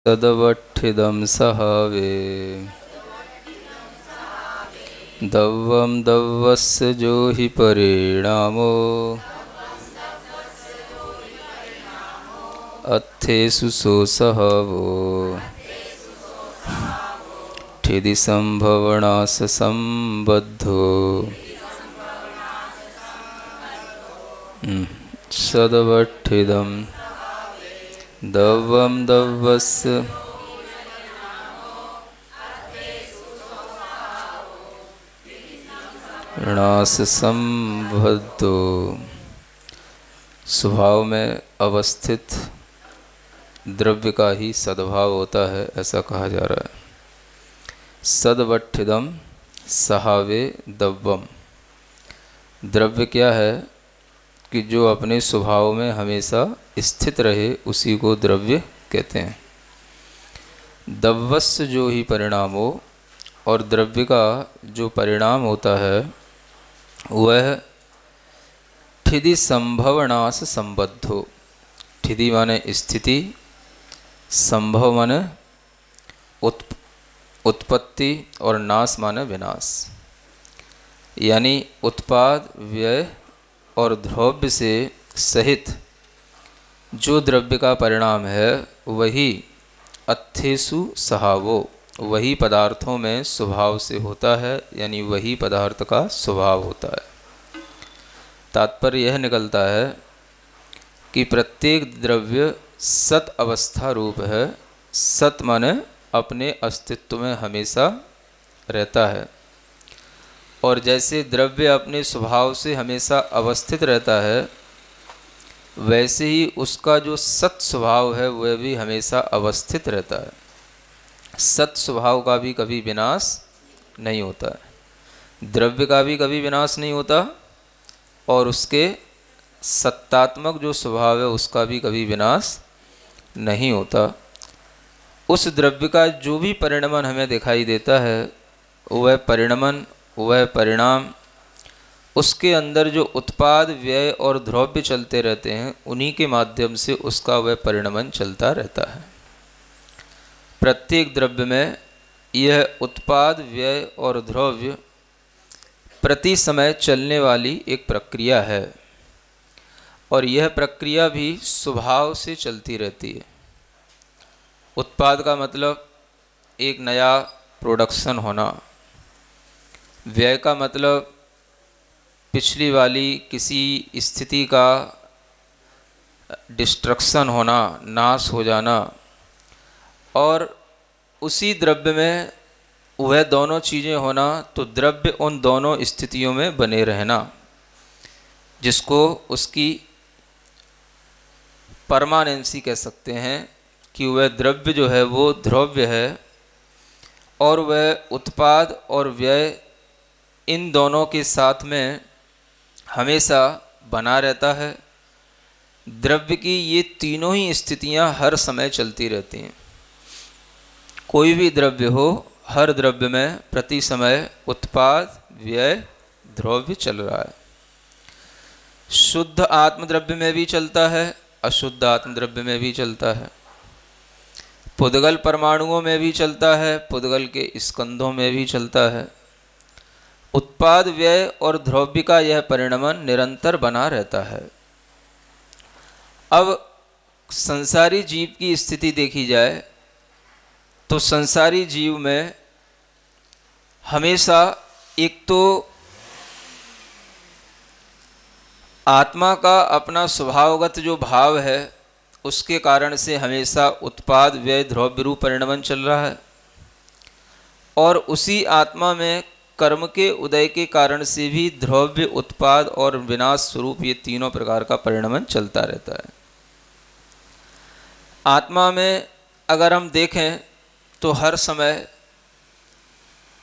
तदवठिदं सहावे दव्वं दव्वस्य जो हि परिणामो अत्थेषु सो सहावो ठिदि संभवनाश संबद्धो सदवठिदं दव्वं दव्वस्य नाश संबद्धो। स्वभाव में अवस्थित द्रव्य का ही सद्भाव होता है, ऐसा कहा जा रहा है। सदवठिदम सहावे दव्वम। द्रव्य क्या है कि जो अपने स्वभाव में हमेशा स्थित रहे, उसी को द्रव्य कहते हैं। दव्वस्य जो ही परिणाम हो, और द्रव्य का जो परिणाम होता है वह ठिदि संभवनाश संबद्धो। ठिदि माने स्थिति, संभव माने उत्पत्ति और नाश माने विनाश। यानी उत्पाद, व्यय और द्रव्य से सहित जो द्रव्य का परिणाम है वही अत्थेषु सहावो, वही पदार्थों में स्वभाव से होता है, यानी वही पदार्थ का स्वभाव होता है। तात्पर्य यह निकलता है कि प्रत्येक द्रव्य सत अवस्था रूप है। सत माने अपने अस्तित्व में हमेशा रहता है, और जैसे द्रव्य अपने स्वभाव से हमेशा अवस्थित रहता है, वैसे ही उसका जो सत स्वभाव है वह भी हमेशा अवस्थित रहता है। सत स्वभाव का भी कभी विनाश नहीं होता है, द्रव्य का भी कभी विनाश नहीं होता, और उसके सत्तात्मक जो स्वभाव है उसका भी कभी विनाश नहीं होता। उस द्रव्य का जो भी परिणमन हमें दिखाई देता है, वह परिणमन, वह परिणाम, उसके अंदर जो उत्पाद, व्यय और द्रव्य चलते रहते हैं, उन्हीं के माध्यम से उसका वह परिणमन चलता रहता है। प्रत्येक द्रव्य में यह उत्पाद, व्यय और द्रव्य प्रति समय चलने वाली एक प्रक्रिया है, और यह प्रक्रिया भी स्वभाव से चलती रहती है। उत्पाद का मतलब एक नया प्रोडक्शन होना, व्यय का मतलब पिछली वाली किसी स्थिति का डिस्ट्रक्शन होना, नाश हो जाना, और उसी द्रव्य में वह दोनों चीज़ें होना, तो द्रव्य उन दोनों स्थितियों में बने रहना, जिसको उसकी परमानेंसी कह सकते हैं, कि वह द्रव्य जो है वो द्रव्य है, और वह उत्पाद और व्यय इन दोनों के साथ में हमेशा बना रहता है। द्रव्य की ये तीनों ही स्थितियां हर समय चलती रहती हैं। कोई भी द्रव्य हो, हर द्रव्य में प्रति समय उत्पाद, व्यय, द्रव्य चल रहा है। शुद्ध आत्मद्रव्य में भी चलता है, अशुद्ध आत्मद्रव्य में भी चलता है, पुद्गल परमाणुओं में भी चलता है, पुद्गल के स्कंधों में भी चलता है। उत्पाद, व्यय और द्रव्य का यह परिणमन निरंतर बना रहता है। अब संसारी जीव की स्थिति देखी जाए तो संसारी जीव में हमेशा एक तो आत्मा का अपना स्वभावगत जो भाव है, उसके कारण से हमेशा उत्पाद, व्यय, द्रव्य रूप परिणमन चल रहा है, और उसी आत्मा में कर्म के उदय के कारण से भी द्रव्य, उत्पाद और विनाश स्वरूप ये तीनों प्रकार का परिणमन चलता रहता है। आत्मा में अगर हम देखें तो हर समय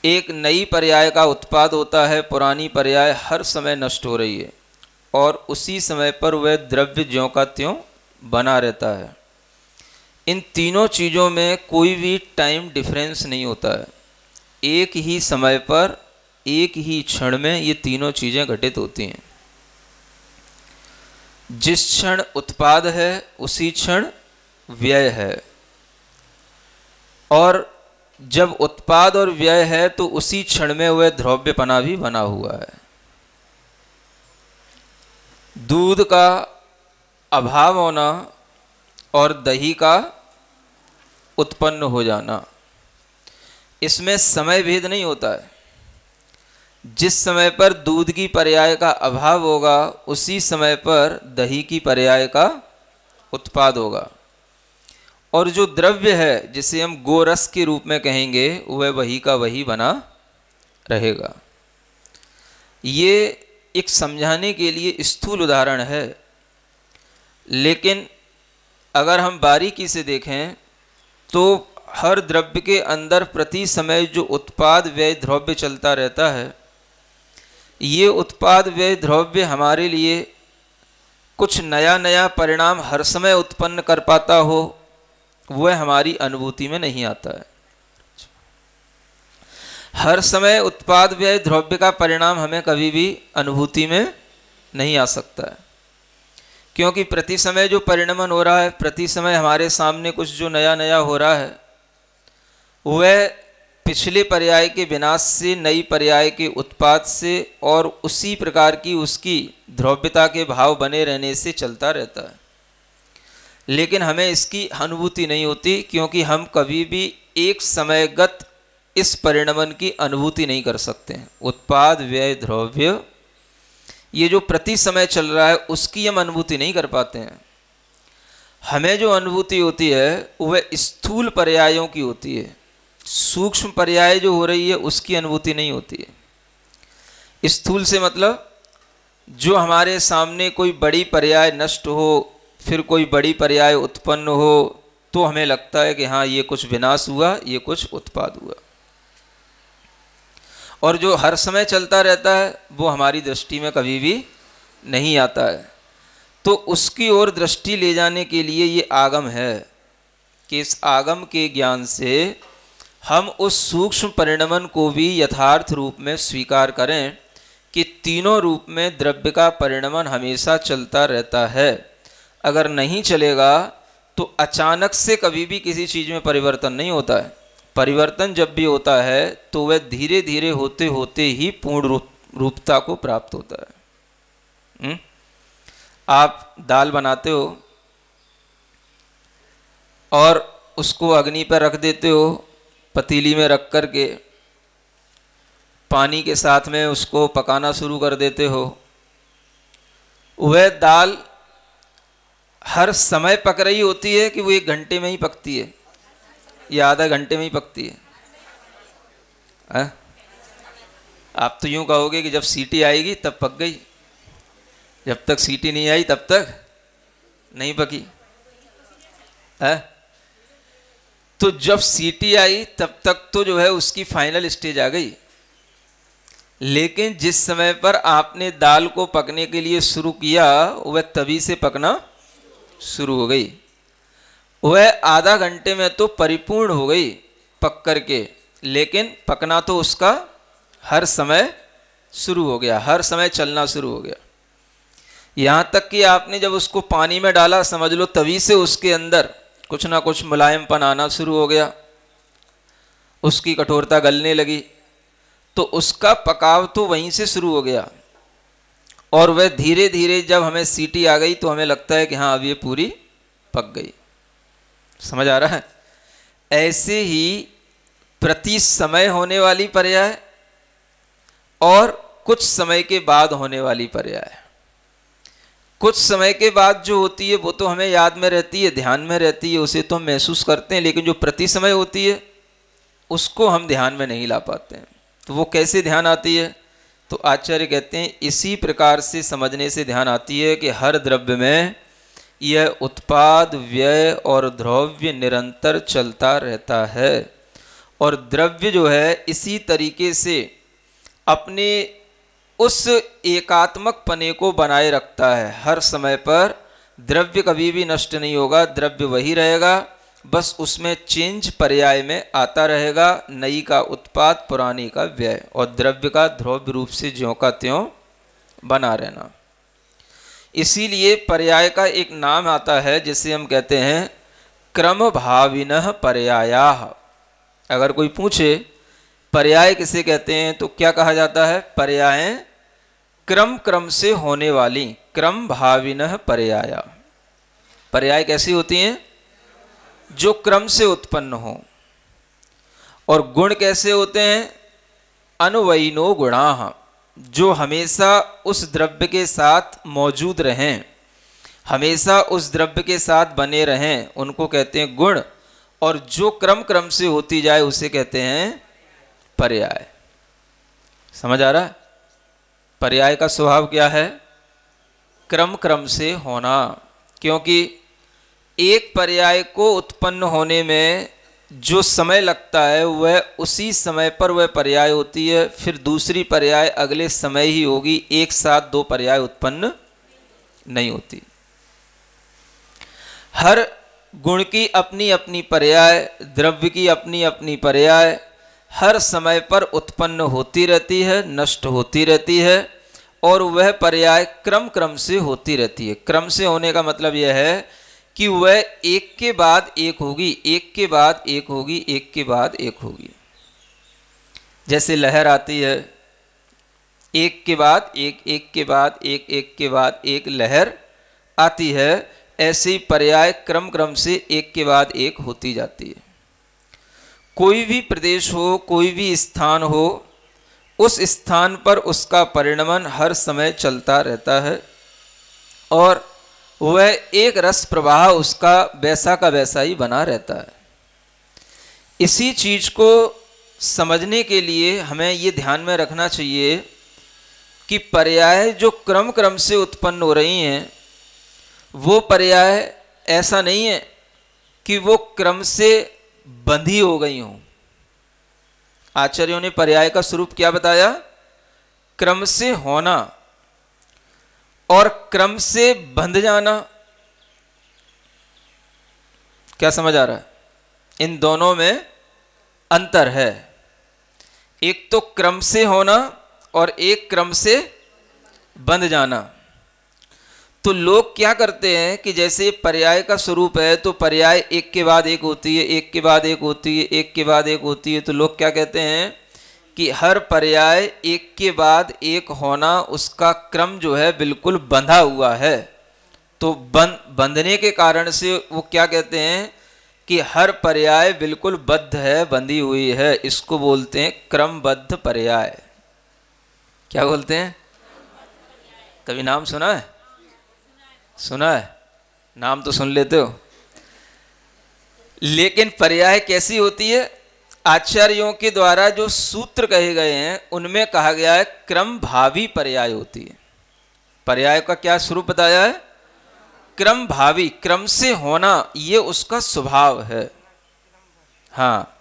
एक नई पर्याय का उत्पाद होता है, पुरानी पर्याय हर समय नष्ट हो रही है, और उसी समय पर वह द्रव्य ज्यों का त्यों बना रहता है। इन तीनों चीज़ों में कोई भी टाइम डिफरेंस नहीं होता है। एक ही समय पर, एक ही क्षण में ये तीनों चीज़ें घटित होती हैं। जिस क्षण उत्पाद है उसी क्षण व्यय है, और जब उत्पाद और व्यय है तो उसी क्षण में वह द्रव्यपना भी बना हुआ है। दूध का अभाव होना और दही का उत्पन्न हो जाना, इसमें समय भेद नहीं होता है। जिस समय पर दूध की पर्याय का अभाव होगा उसी समय पर दही की पर्याय का उत्पाद होगा। और जो द्रव्य है जिसे हम गोरस के रूप में कहेंगे वह वही का वही बना रहेगा। ये एक समझाने के लिए स्थूल उदाहरण है, लेकिन अगर हम बारीकी से देखें तो हर द्रव्य के अंदर प्रति समय जो उत्पाद व्यय द्रव्य चलता रहता है, ये उत्पाद व्यय द्रव्य हमारे लिए कुछ नया नया परिणाम हर समय उत्पन्न कर पाता हो, वह हमारी अनुभूति में नहीं आता है। हर समय उत्पाद व्यय द्रव्य का परिणाम हमें कभी भी अनुभूति में नहीं आ सकता है, क्योंकि प्रति समय जो परिणमन हो रहा है, प्रति समय हमारे सामने कुछ जो नया नया हो रहा है, वह पिछले पर्याय के विनाश से नई पर्याय के उत्पाद से और उसी प्रकार की उसकी द्रव्यता के भाव बने रहने से चलता रहता है। लेकिन हमें इसकी अनुभूति नहीं होती, क्योंकि हम कभी भी एक समयगत इस परिणमन की अनुभूति नहीं कर सकते हैं। उत्पाद व्यय द्रव्य ये जो प्रति समय चल रहा है उसकी हम अनुभूति नहीं कर पाते हैं। हमें जो अनुभूति होती है वह स्थूल पर्यायों की होती है, सूक्ष्म पर्याय जो हो रही है उसकी अनुभूति नहीं होती है। स्थूल से मतलब जो हमारे सामने कोई बड़ी पर्याय नष्ट हो, फिर कोई बड़ी पर्याय उत्पन्न हो, तो हमें लगता है कि हाँ ये कुछ विनाश हुआ, ये कुछ उत्पाद हुआ। और जो हर समय चलता रहता है वो हमारी दृष्टि में कभी भी नहीं आता है। तो उसकी ओर दृष्टि ले जाने के लिए ये आगम है कि इस आगम के ज्ञान से हम उस सूक्ष्म परिणमन को भी यथार्थ रूप में स्वीकार करें कि तीनों रूप में द्रव्य का परिणमन हमेशा चलता रहता है। अगर नहीं चलेगा तो अचानक से कभी भी किसी चीज़ में परिवर्तन नहीं होता है। परिवर्तन जब भी होता है तो वह धीरे धीरे होते होते ही पूर्ण रूपता को प्राप्त होता है। आप दाल बनाते हो और उसको अग्नि पर रख देते हो, पतीली में रख कर के पानी के साथ में उसको पकाना शुरू कर देते हो। वह दाल हर समय पक रही होती है कि वो 1 घंटे में ही पकती है या आधा घंटे में ही पकती है? आप तो यूं कहोगे कि जब सीटी आएगी तब पक गई, जब तक सीटी नहीं आई तब तक नहीं पकी है। तो जब सीटी आई तब तक तो जो है उसकी फाइनल स्टेज आ गई। लेकिन जिस समय पर आपने दाल को पकने के लिए शुरू किया वह तभी से पकना शुरू हो गई। वह आधा घंटे में तो परिपूर्ण हो गई पक करके, लेकिन पकना तो उसका हर समय शुरू हो गया, हर समय चलना शुरू हो गया। यहाँ तक कि आपने जब उसको पानी में डाला समझ लो तभी से उसके अंदर कुछ ना कुछ मुलायमपन आना शुरू हो गया, उसकी कठोरता गलने लगी, तो उसका पकाव तो वहीं से शुरू हो गया। और वह धीरे धीरे जब हमें सीटी आ गई तो हमें लगता है कि हाँ अब ये पूरी पक गई। समझ आ रहा है? ऐसे ही प्रति समय होने वाली पर्याय और कुछ समय के बाद होने वाली पर्याय, कुछ समय के बाद जो होती है वो तो हमें याद में रहती है, ध्यान में रहती है, उसे तो हम महसूस करते हैं, लेकिन जो प्रति समय होती है उसको हम ध्यान में नहीं ला पाते हैं। तो वो कैसे ध्यान आती है? तो आचार्य कहते हैं इसी प्रकार से समझने से ध्यान आती है कि हर द्रव्य में यह उत्पाद व्यय और द्रव्य निरंतर चलता रहता है। और द्रव्य जो है इसी तरीके से अपने उस एकात्मक पने को बनाए रखता है। हर समय पर द्रव्य कभी भी नष्ट नहीं होगा, द्रव्य वही रहेगा, बस उसमें चेंज पर्याय में आता रहेगा। नई का उत्पाद, पुरानी का व्यय, और द्रव्य का द्रव्य रूप से ज्यों का त्यों बना रहना। इसीलिए पर्याय का एक नाम आता है जिसे हम कहते हैं क्रम भाविनः पर्यायाः। अगर कोई पूछे पर्याय किसे कहते हैं तो क्या कहा जाता है? पर्याय क्रम क्रम से होने वाली, क्रम भाविनः पर्याया। पर्याय कैसी होती हैं? जो क्रम से उत्पन्न हो। और गुण कैसे होते हैं? अन्वयिनो गुणाः, जो हमेशा उस द्रव्य के साथ मौजूद रहें, हमेशा उस द्रव्य के साथ बने रहें, उनको कहते हैं गुण। और जो क्रम क्रम से होती जाए उसे कहते हैं पर्याय। समझ आ रहा है? पर्याय का स्वभाव क्या है? क्रम क्रम से होना। क्योंकि एक पर्याय को उत्पन्न होने में जो समय लगता है वह उसी समय पर वह पर्याय होती है, फिर दूसरी पर्याय अगले समय ही होगी। एक साथ दो पर्याय उत्पन्न नहीं होती। हर गुण की अपनी अपनी पर्याय, द्रव्य की अपनी अपनी पर्याय हर समय पर उत्पन्न होती रहती है, नष्ट होती रहती है, और वह पर्याय क्रम क्रम से होती रहती है। क्रम से होने का मतलब यह है कि वह एक के बाद एक होगी, एक के बाद एक होगी, एक के बाद एक होगी। जैसे लहर आती है, एक के बाद एक, एक के बाद एक, एक के बाद एक लहर आती है, ऐसे ही पर्याय क्रम क्रम से एक के बाद एक होती जाती है। कोई भी प्रदेश हो, कोई भी स्थान हो, उस स्थान पर उसका परिणमन हर समय चलता रहता है, और वह एक रस प्रवाह उसका वैसा का वैसा ही बना रहता है। इसी चीज को समझने के लिए हमें ये ध्यान में रखना चाहिए कि पर्याय जो क्रम क्रम से उत्पन्न हो रही हैं, वो पर्याय ऐसा नहीं है कि वो क्रम से बंधी हो गई हों। आचार्यों ने पर्याय का स्वरूप क्या बताया? क्रम से होना और क्रम से बंध जाना। क्या समझ आ रहा है? इन दोनों में अंतर है। एक तो क्रम से होना और एक क्रम से बंध जाना। तो लोग क्या करते हैं कि जैसे पर्याय का स्वरूप है तो पर्याय एक के बाद एक होती है, एक के बाद एक होती है, एक के बाद एक होती है। तो लोग क्या कहते हैं कि हर पर्याय एक के बाद एक होना, उसका क्रम जो है बिल्कुल बंधा हुआ है। तो बंधने के कारण से वो क्या कहते हैं कि हर पर्याय बिल्कुल बद्ध है, बंधी हुई है। इसको बोलते हैं क्रमबद्ध पर्याय। क्या बोलते हैं? कभी नाम सुना है? सुना है? नाम तो सुन लेते हो। लेकिन पर्याय कैसी होती है? आचार्यों के द्वारा जो सूत्र कहे गए हैं उनमें कहा गया है क्रम भावी पर्याय होती है। पर्याय का क्या स्वरूप बताया है? क्रम भावी, क्रम से होना, ये उसका स्वभाव है। हाँ,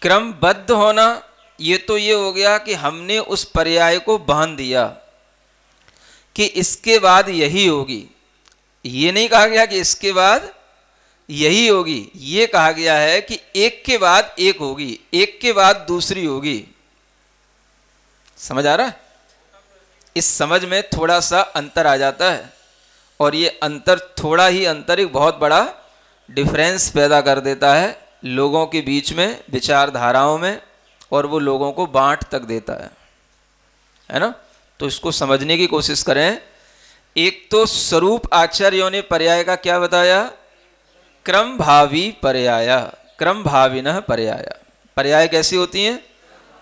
क्रमबद्ध होना ये तो ये हो गया कि हमने उस पर्याय को बांध दिया कि इसके बाद यही होगी। ये नहीं कहा गया कि इसके बाद यही होगी, ये कहा गया है कि एक के बाद एक होगी, एक के बाद दूसरी होगी। समझ आ रहा है? इस समझ में थोड़ा सा अंतर आ जाता है, और ये अंतर, थोड़ा ही अंतर, एक बहुत बड़ा डिफरेंस पैदा कर देता है लोगों के बीच में, विचारधाराओं में, और वो लोगों को बांट तक देता है ना। तो इसको समझने की कोशिश करें। एक तो स्वरूप आचार्यों ने पर्याय का क्या बताया? क्रम भावी पर्याय, क्रम भाविनः पर्याय। पर्याय कैसी होती हैं?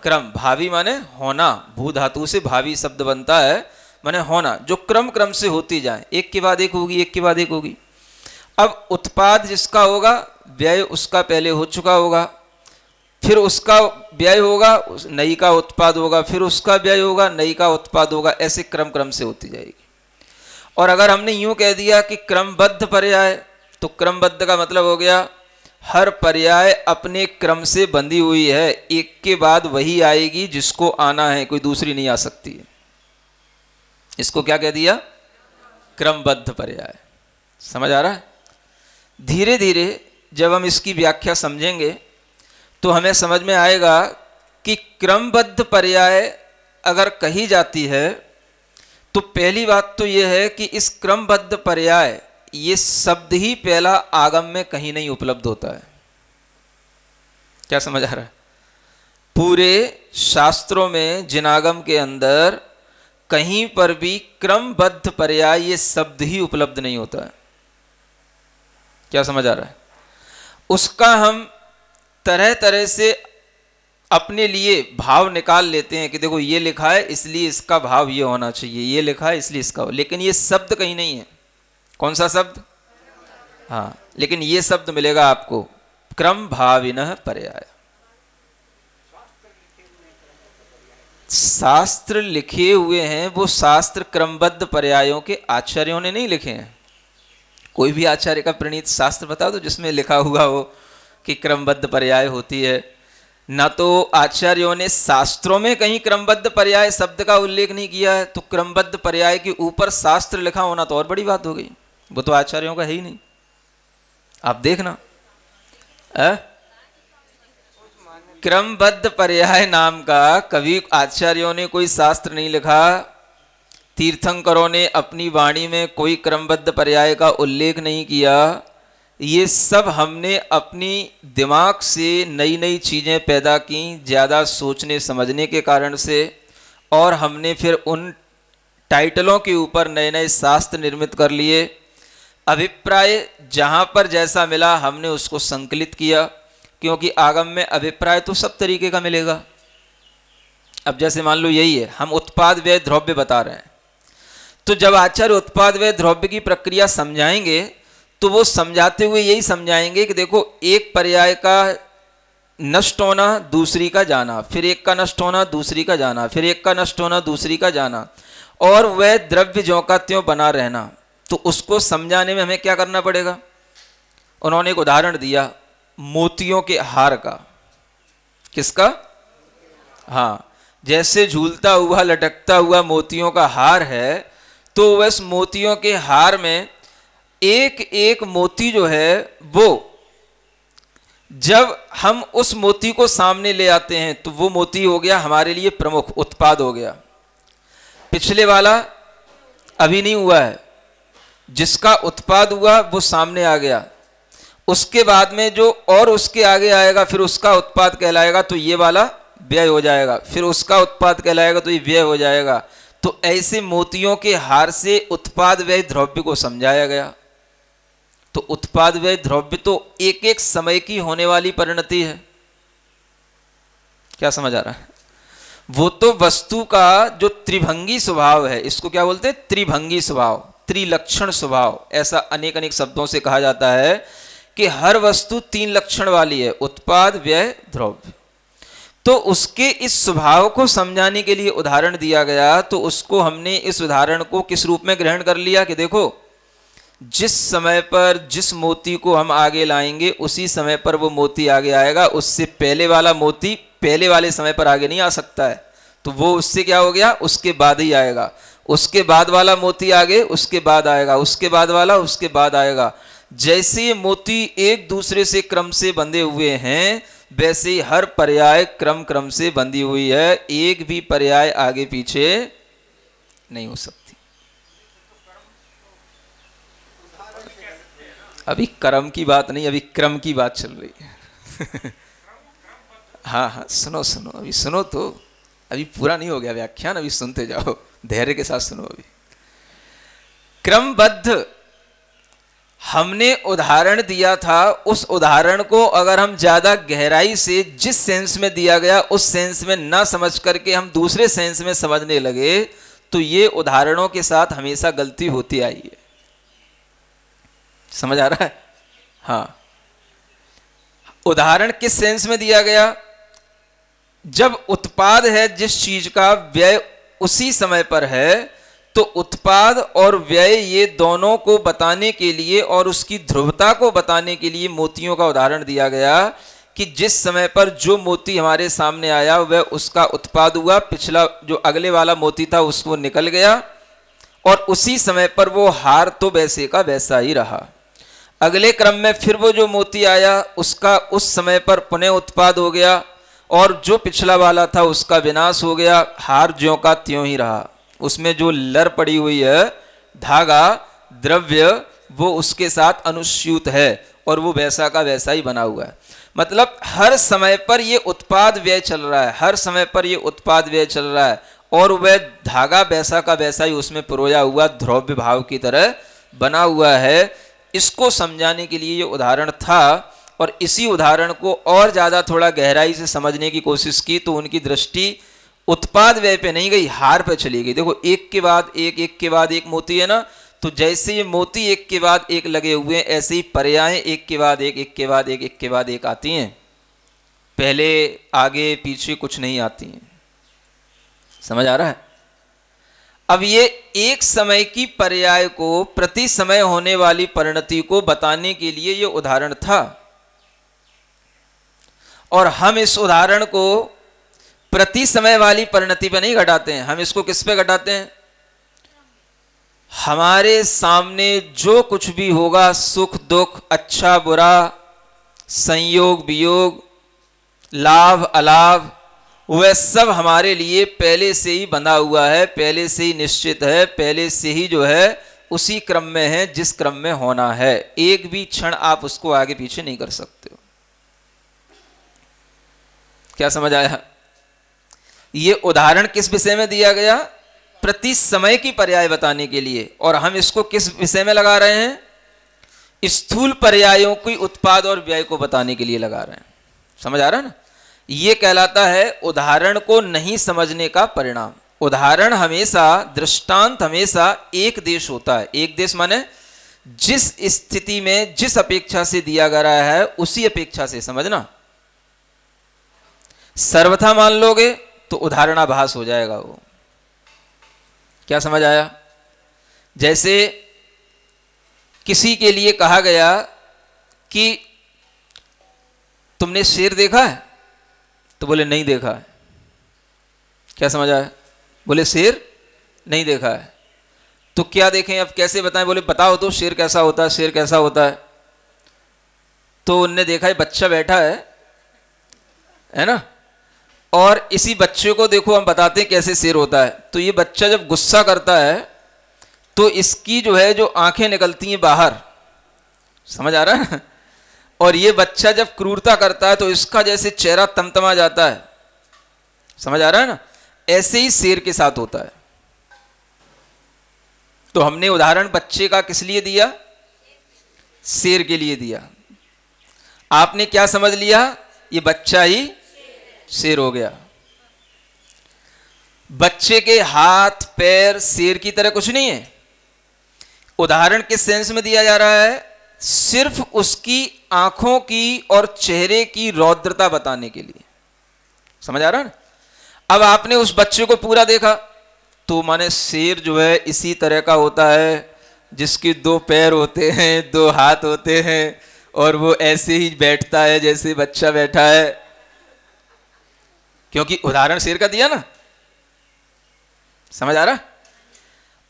क्रम भावी माने होना, भू धातु से भावी शब्द बनता है, माने होना, जो क्रम क्रम से होती जाए, एक के बाद एक होगी, एक के बाद एक होगी। अब उत्पाद जिसका होगा, व्यय उसका पहले हो चुका होगा, फिर उसका व्यय होगा, नई का उत्पाद होगा, फिर उसका व्यय होगा, नई का उत्पाद होगा, ऐसे क्रम क्रम से होती जाएगी। और अगर हमने यूं कह दिया कि क्रमबद्ध पर्याय, तो क्रमबद्ध का मतलब हो गया हर पर्याय अपने क्रम से बंधी हुई है, एक के बाद वही आएगी जिसको आना है, कोई दूसरी नहीं आ सकती है। इसको क्या कह दिया? क्रमबद्ध पर्याय। समझ आ रहा है? धीरे धीरे जब हम इसकी व्याख्या समझेंगे तो हमें समझ में आएगा कि क्रमबद्ध पर्याय अगर कही जाती है तो पहली बात तो यह है कि इस क्रमबद्ध पर्याय, ये शब्द ही पहला आगम में कहीं नहीं उपलब्ध होता है। क्या समझ आ रहा है? पूरे शास्त्रों में जिनागम के अंदर कहीं पर भी क्रमबद्ध पर्याय ये शब्द ही उपलब्ध नहीं होता है। क्या समझ आ रहा है? उसका हम तरह तरह से अपने लिए भाव निकाल लेते हैं कि देखो ये लिखा है इसलिए इसका भाव ये होना चाहिए, ये लिखा है इसलिए इसका, लेकिन ये शब्द कहीं नहीं है। कौन सा शब्द? हाँ, लेकिन ये शब्द मिलेगा आपको, क्रम भाविनः पर्याय। शास्त्र लिखे हुए हैं, वो शास्त्र क्रमबद्ध पर्यायों के आचार्यों ने नहीं लिखे हैं। कोई भी आचार्य का प्रणीत शास्त्र बता दो जिसमें लिखा हुआ हो कि क्रमबद्ध पर्याय होती है। ना तो आचार्यों ने शास्त्रों में कहीं क्रमबद्ध पर्याय शब्द का उल्लेख नहीं किया है, तो क्रमबद्ध पर्याय के ऊपर शास्त्र लिखा होना तो और बड़ी बात हो गई। वो तो आचार्यों का है ही नहीं। आप देखना, क्रमबद्ध पर्याय नाम का कभी आचार्यों ने कोई शास्त्र नहीं लिखा, तीर्थंकरों ने अपनी वाणी में कोई क्रमबद्ध पर्याय का उल्लेख नहीं किया। ये सब हमने अपनी दिमाग से नई नई चीज़ें पैदा की, ज़्यादा सोचने समझने के कारण से, और हमने फिर उन टाइटलों के ऊपर नए नए शास्त्र निर्मित कर लिए। अभिप्राय जहाँ पर जैसा मिला हमने उसको संकलित किया, क्योंकि आगम में अभिप्राय तो सब तरीके का मिलेगा। अब जैसे मान लो यही है, हम उत्पाद व्यय द्रव्य बता रहे हैं, तो जब आचार्य उत्पाद व्यय द्रव्य की प्रक्रिया समझाएंगे तो वो समझाते हुए यही समझाएंगे कि देखो एक पर्याय का नष्ट होना दूसरी का जाना, फिर एक का नष्ट होना दूसरी का जाना, फिर एक का नष्ट होना दूसरी का जाना, और वह द्रव्य ज्यों का त्यों बना रहना। तो उसको समझाने में हमें क्या करना पड़ेगा? उन्होंने एक उदाहरण दिया मोतियों के हार का। किसका? हाँ, जैसे झूलता हुआ लटकता हुआ मोतियों का हार है, तो वह मोतियों के हार में एक एक मोती जो है, वो जब हम उस मोती को सामने ले आते हैं तो वो मोती हो गया हमारे लिए प्रमुख उत्पाद हो गया। पिछले वाला अभी नहीं हुआ है, जिसका उत्पाद हुआ वो सामने आ गया। उसके बाद में जो और उसके आगे आएगा फिर उसका उत्पाद कहलाएगा, तो ये वाला व्यय हो जाएगा, फिर उसका उत्पाद कहलाएगा तो ये व्यय हो जाएगा। तो ऐसे मोतियों के हार से उत्पाद व्यय द्रव्य को समझाया गया। तो उत्पाद व्यय द्रव्य तो एक एक समय की होने वाली परिणति है। क्या समझ आ रहा है? वो तो वस्तु का जो त्रिभंगी स्वभाव है, इसको क्या बोलते हैं? त्रिभंगी स्वभाव, त्रिलक्षण स्वभाव। ऐसा अनेक अनेक शब्दों से कहा जाता है कि हर वस्तु तीन लक्षण वाली है, उत्पाद व्यय द्रव्य। तो उसके इस स्वभाव को समझाने के लिए उदाहरण दिया गया, तो उसको हमने इस उदाहरण को किस रूप में ग्रहण कर लिया कि देखो जिस समय पर जिस मोती को हम आगे लाएंगे उसी समय पर वो मोती आगे आएगा। उससे पहले वाला मोती पहले वाले समय पर आगे नहीं आ सकता है, तो वो उससे क्या हो गया, उसके बाद ही आएगा। उसके बाद वाला मोती आगे उसके बाद आएगा, उसके बाद वाला उसके बाद आएगा। जैसे मोती एक दूसरे से क्रम से बंधे हुए हैं, वैसे ही हर पर्याय क्रम क्रम से बंधी हुई है। एक भी पर्याय आगे पीछे नहीं हो सकती। अभी कर्म की बात नहीं, अभी क्रम की बात चल रही है। हाँ हाँ, सुनो सुनो, अभी सुनो, तो अभी पूरा नहीं हो गया व्याख्यान, अभी सुनते जाओ, धैर्य के साथ सुनो। अभी क्रमबद्ध हमने उदाहरण दिया था, उस उदाहरण को अगर हम ज्यादा गहराई से जिस सेंस में दिया गया उस सेंस में ना समझ करके हम दूसरे सेंस में समझने लगे, तो ये उदाहरणों के साथ हमेशा गलती होती आई है। समझ आ रहा है? हाँ, उदाहरण किस सेंस में दिया गया? जब उत्पाद है जिस चीज का, व्यय उसी समय पर है, तो उत्पाद और व्यय ये दोनों को बताने के लिए और उसकी ध्रुवता को बताने के लिए मोतियों का उदाहरण दिया गया कि जिस समय पर जो मोती हमारे सामने आया वह उसका उत्पाद हुआ, पिछला जो अगले वाला मोती था उसको निकल गया, और उसी समय पर वो हार तो वैसे का वैसा ही रहा। अगले क्रम में फिर वो जो मोती आया उसका उस समय पर पुनः उत्पाद हो गया, और जो पिछला वाला था उसका विनाश हो गया, हार ज्यों का त्यों ही रहा। उसमें जो लर पड़ी हुई है, धागा, द्रव्य, वो उसके साथ अनुस्यूत है और वो वैसा का वैसा ही बना हुआ है। मतलब हर समय पर ये उत्पाद व्यय चल रहा है, हर समय पर ये उत्पाद व्यय चल रहा है, और वह धागा वैसा का वैसा ही उसमें पिरोया हुआ ध्रुव भाव की तरह बना हुआ है। इसको समझाने के लिए ये उदाहरण था, और इसी उदाहरण को और ज़्यादा थोड़ा गहराई से समझने की कोशिश की तो उनकी दृष्टि उत्पाद व्यय पे नहीं गई, हार पे चली गई। देखो, एक के बाद एक, एक के बाद एक मोती है ना, तो जैसे ये मोती एक के बाद एक लगे हुए हैं, ऐसे ही पर्यायें एक के बाद एक, एक के बाद एक, एक के बाद एक आती हैं, पहले आगे पीछे कुछ नहीं आती हैं। समझ आ रहा है? अब ये एक समय की पर्याय को प्रति समय होने वाली परिणति को बताने के लिए ये उदाहरण था, और हम इस उदाहरण को प्रति समय वाली परिणति पे नहीं घटाते हैं, हम इसको किस पे घटाते हैं? हमारे सामने जो कुछ भी होगा, सुख दुख, अच्छा बुरा, संयोग वियोग, लाभ अलाभ, वह सब हमारे लिए पहले से ही बंधा हुआ है, पहले से ही निश्चित है, पहले से ही जो है उसी क्रम में है जिस क्रम में होना है। एक भी क्षण आप उसको आगे पीछे नहीं कर सकते हो। क्या समझ आया? ये उदाहरण किस विषय में दिया गया? प्रति समय की पर्याय बताने के लिए। और हम इसको किस विषय में लगा रहे हैं? स्थूल पर्यायों की उत्पाद और व्यय को बताने के लिए लगा रहे हैं। समझ आ रहा है ना? ये कहलाता है उदाहरण को नहीं समझने का परिणाम। उदाहरण हमेशा, दृष्टांत हमेशा एक देश होता है। एक देश माने जिस स्थिति में जिस अपेक्षा से दिया गया है उसी अपेक्षा से, समझना। सर्वथा मान लोगे तो उदाहरणाभास हो जाएगा वो। क्या समझ आया? जैसे किसी के लिए कहा गया कि तुमने शेर देखा है, तो बोले नहीं देखा है। क्या समझ आया? बोले शेर नहीं देखा है। तो क्या देखें, अब कैसे बताएं? बोले बताओ तो शेर कैसा होता है, शेर कैसा होता है। तो उनने देखा है बच्चा बैठा है ना, और इसी बच्चे को देखो हम बताते हैं कैसे शेर होता है। तो ये बच्चा जब गुस्सा करता है तो इसकी जो है जो आंखें निकलती हैं बाहर, समझ आ रहा है? और ये बच्चा जब क्रूरता करता है तो इसका जैसे चेहरा तमतमा जाता है, समझ आ रहा है ना? ऐसे ही शेर के साथ होता है। तो हमने उदाहरण बच्चे का किस लिए दिया? शेर के लिए दिया। आपने क्या समझ लिया? ये बच्चा ही शेर हो गया। बच्चे के हाथ पैर शेर की तरह कुछ नहीं है। उदाहरण किस सेंस में दिया जा रहा है? सिर्फ उसकी आंखों की और चेहरे की रौद्रता बताने के लिए। समझ आ रहा है ना? अब आपने उस बच्चे को पूरा देखा तो माने शेर जो है इसी तरह का होता है, जिसके 2 पैर होते हैं, 2 हाथ होते हैं, और वो ऐसे ही बैठता है जैसे बच्चा बैठा है। क्योंकि उदाहरण शेर का दिया ना। समझ आ रहा?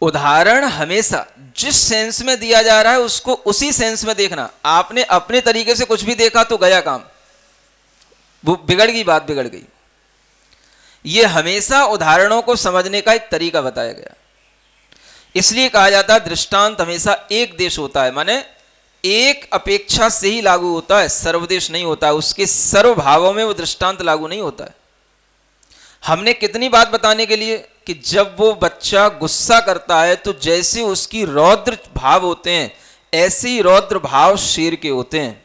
उदाहरण हमेशा जिस सेंस में दिया जा रहा है उसको उसी सेंस में देखना। आपने अपने तरीके से कुछ भी देखा तो गया काम, वो बिगड़ गई, बात बिगड़ गई। ये हमेशा उदाहरणों को समझने का एक तरीका बताया गया। इसलिए कहा जाता है दृष्टांत हमेशा एक देश होता है, माने एक अपेक्षा से ही लागू होता है, सर्वदेश नहीं होता है। उसके सर्व भावों में वो दृष्टांत लागू नहीं होता है। हमने कितनी बात बताने के लिए कि जब वो बच्चा गुस्सा करता है तो जैसे उसकी रौद्र भाव होते हैं ऐसे ही रौद्र भाव शेर के होते हैं।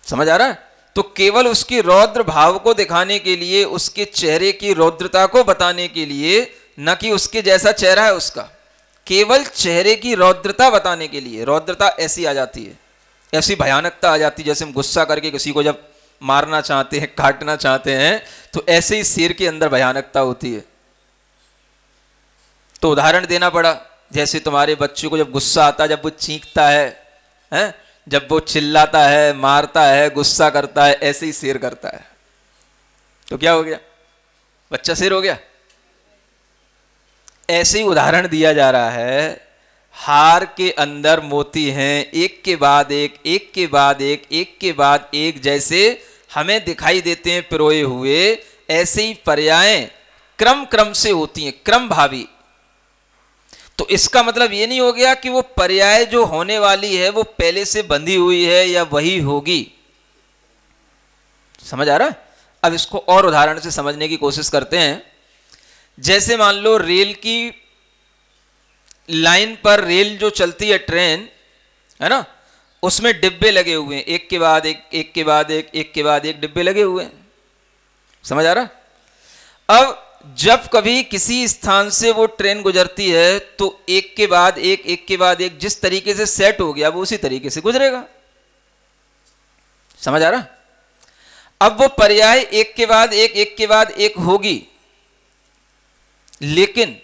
समझ आ रहा है? तो केवल उसकी रौद्र भाव को दिखाने के लिए, उसके चेहरे की रौद्रता को बताने के लिए, न कि उसके जैसा चेहरा है उसका, केवल चेहरे की रौद्रता बताने के लिए। रौद्रता ऐसी आ जाती है, ऐसी भयानकता आ जाती है जैसे हम गुस्सा करके किसी को जब मारना चाहते हैं, काटना चाहते हैं, तो ऐसे ही शेर के अंदर भयानकता होती है। तो उदाहरण देना पड़ा, जैसे तुम्हारे बच्चे को जब गुस्सा आता है, जब वो चीखता है, जब वो चिल्लाता है, मारता है, गुस्सा करता है, ऐसे ही शेर करता है। तो क्या हो गया? बच्चा शेर हो गया। ऐसे ही उदाहरण दिया जा रहा है, हार के अंदर मोती हैं, एक के बाद एक, एक के बाद एक, एक के बाद एक, जैसे हमें दिखाई देते हैं पिरोए हुए, ऐसे ही पर्यायें क्रम क्रम से होती हैं, क्रम भावी। तो इसका मतलब ये नहीं हो गया कि वो पर्याय जो होने वाली है वो पहले से बंधी हुई है या वही होगी। समझ आ रहा है? अब इसको और उदाहरण से समझने की कोशिश करते हैं। जैसे मान लो रेल की लाइन पर रेल जो चलती है, ट्रेन है ना, उसमें डिब्बे लगे हुए हैं, एक के बाद एक, एक के बाद एक, एक के बाद एक डिब्बे लगे हुए हैं। समझ आ रहा? अब जब कभी किसी स्थान से वो ट्रेन गुजरती है तो एक के बाद एक, एक के बाद एक, जिस तरीके से सेट हो गया वो उसी तरीके से गुजरेगा। समझ आ रहा? अब वो पर्याय एक के बाद एक, एक के बाद एक होगी, लेकिन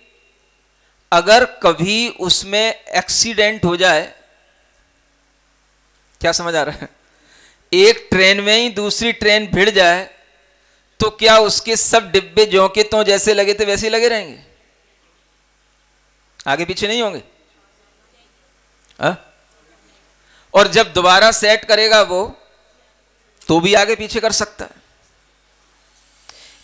अगर कभी उसमें एक्सीडेंट हो जाए, क्या समझ आ रहा है, एक ट्रेन में ही दूसरी ट्रेन भिड़ जाए, तो क्या उसके सब डिब्बे ज्यों के त्यों जैसे लगे थे वैसे ही लगे रहेंगे? आगे पीछे नहीं होंगे? और जब दोबारा सेट करेगा वो, तो भी आगे पीछे कर सकता है।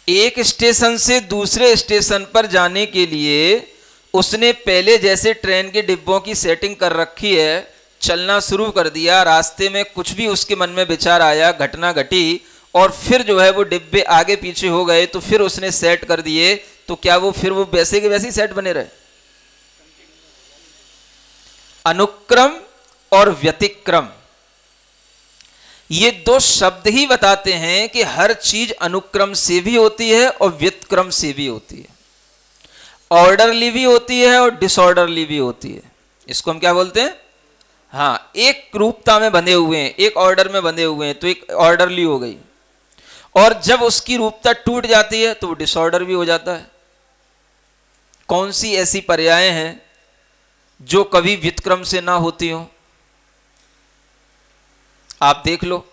एक स्टेशन से दूसरे स्टेशन पर जाने के लिए उसने पहले जैसे ट्रेन के डिब्बों की सेटिंग कर रखी है, चलना शुरू कर दिया, रास्ते में कुछ भी उसके मन में विचार आया, घटना घटी, और फिर जो है वो डिब्बे आगे पीछे हो गए, तो फिर उसने सेट कर दिए, तो क्या वो फिर वो वैसे के वैसे ही सेट बने रहे? अनुक्रम और व्यतिक्रम, ये दो शब्द ही बताते हैं कि हर चीज अनुक्रम से भी होती है और व्यतिक्रम से भी होती है, ऑर्डरली भी होती है और डिसऑर्डरली भी होती है। इसको हम क्या बोलते हैं? हाँ, एक रूपता में बंधे हुए हैं, एक ऑर्डर में बंधे हुए हैं, तो एक ऑर्डरली हो गई, और जब उसकी रूपता टूट जाती है तो वो डिसऑर्डर भी हो जाता है। कौन सी ऐसी पर्याय हैं जो कभी व्युत्क्रम से ना होती हो? आप देख लो,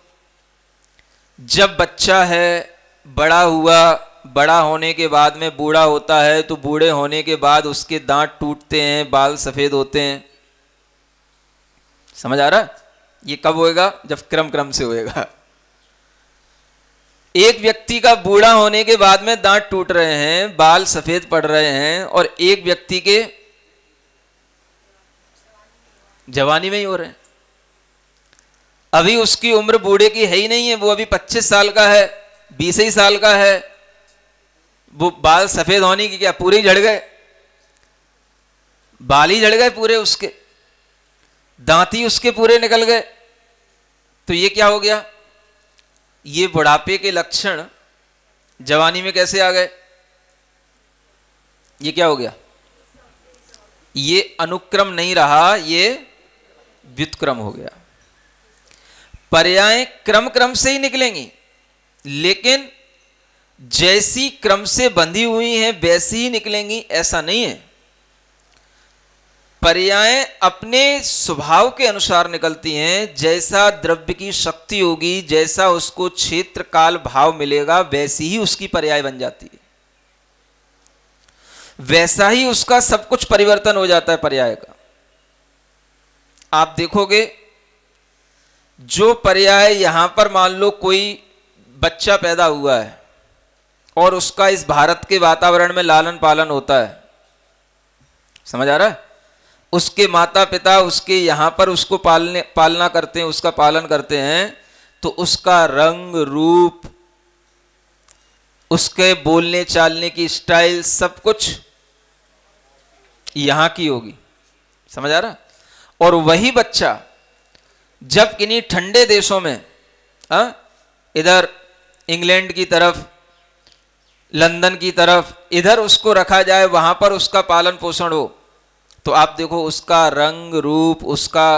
जब बच्चा है, बड़ा हुआ, बड़ा होने के बाद में बूढ़ा होता है, तो बूढ़े होने के बाद उसके दांत टूटते हैं, बाल सफेद होते हैं। समझ आ रहा? ये कब होएगा? जब क्रम क्रम से होएगा। एक व्यक्ति का बूढ़ा होने के बाद में दांत टूट रहे हैं, बाल सफेद पड़ रहे हैं, और एक व्यक्ति के जवानी में ही हो रहे हैं। अभी उसकी उम्र बूढ़े की है ही नहीं है, वो अभी 25 साल का है, 20 ही साल का है, वो बाल सफेद होने की क्या पूरे ही झड़ गए, बाल ही झड़ गए पूरे, उसके दांत ही उसके पूरे निकल गए। तो ये क्या हो गया? ये बुढ़ापे के लक्षण जवानी में कैसे आ गए? ये क्या हो गया? ये अनुक्रम नहीं रहा, ये व्युत्क्रम हो गया। पर्याय क्रम क्रम से ही निकलेंगी, लेकिन जैसी क्रम से बंधी हुई हैं वैसी ही निकलेंगी ऐसा नहीं है। पर्याय अपने स्वभाव के अनुसार निकलती हैं। जैसा द्रव्य की शक्ति होगी, जैसा उसको क्षेत्र काल भाव मिलेगा, वैसी ही उसकी पर्याय बन जाती है, वैसा ही उसका सब कुछ परिवर्तन हो जाता है पर्याय का। आप देखोगे, जो पर्याय यहां पर मान लो कोई बच्चा पैदा हुआ है और उसका इस भारत के वातावरण में लालन पालन होता है, समझ आ रहा है? उसके माता पिता उसके यहां पर उसको पालना करते हैं, उसका पालन करते हैं, तो उसका रंग रूप, उसके बोलने चालने की स्टाइल, सब कुछ यहां की होगी। समझ आ रहा? और वही बच्चा जब किन्हीं ठंडे देशों में, इधर इंग्लैंड की तरफ, लंदन की तरफ, इधर उसको रखा जाए, वहां पर उसका पालन पोषण हो, तो आप देखो उसका रंग रूप, उसका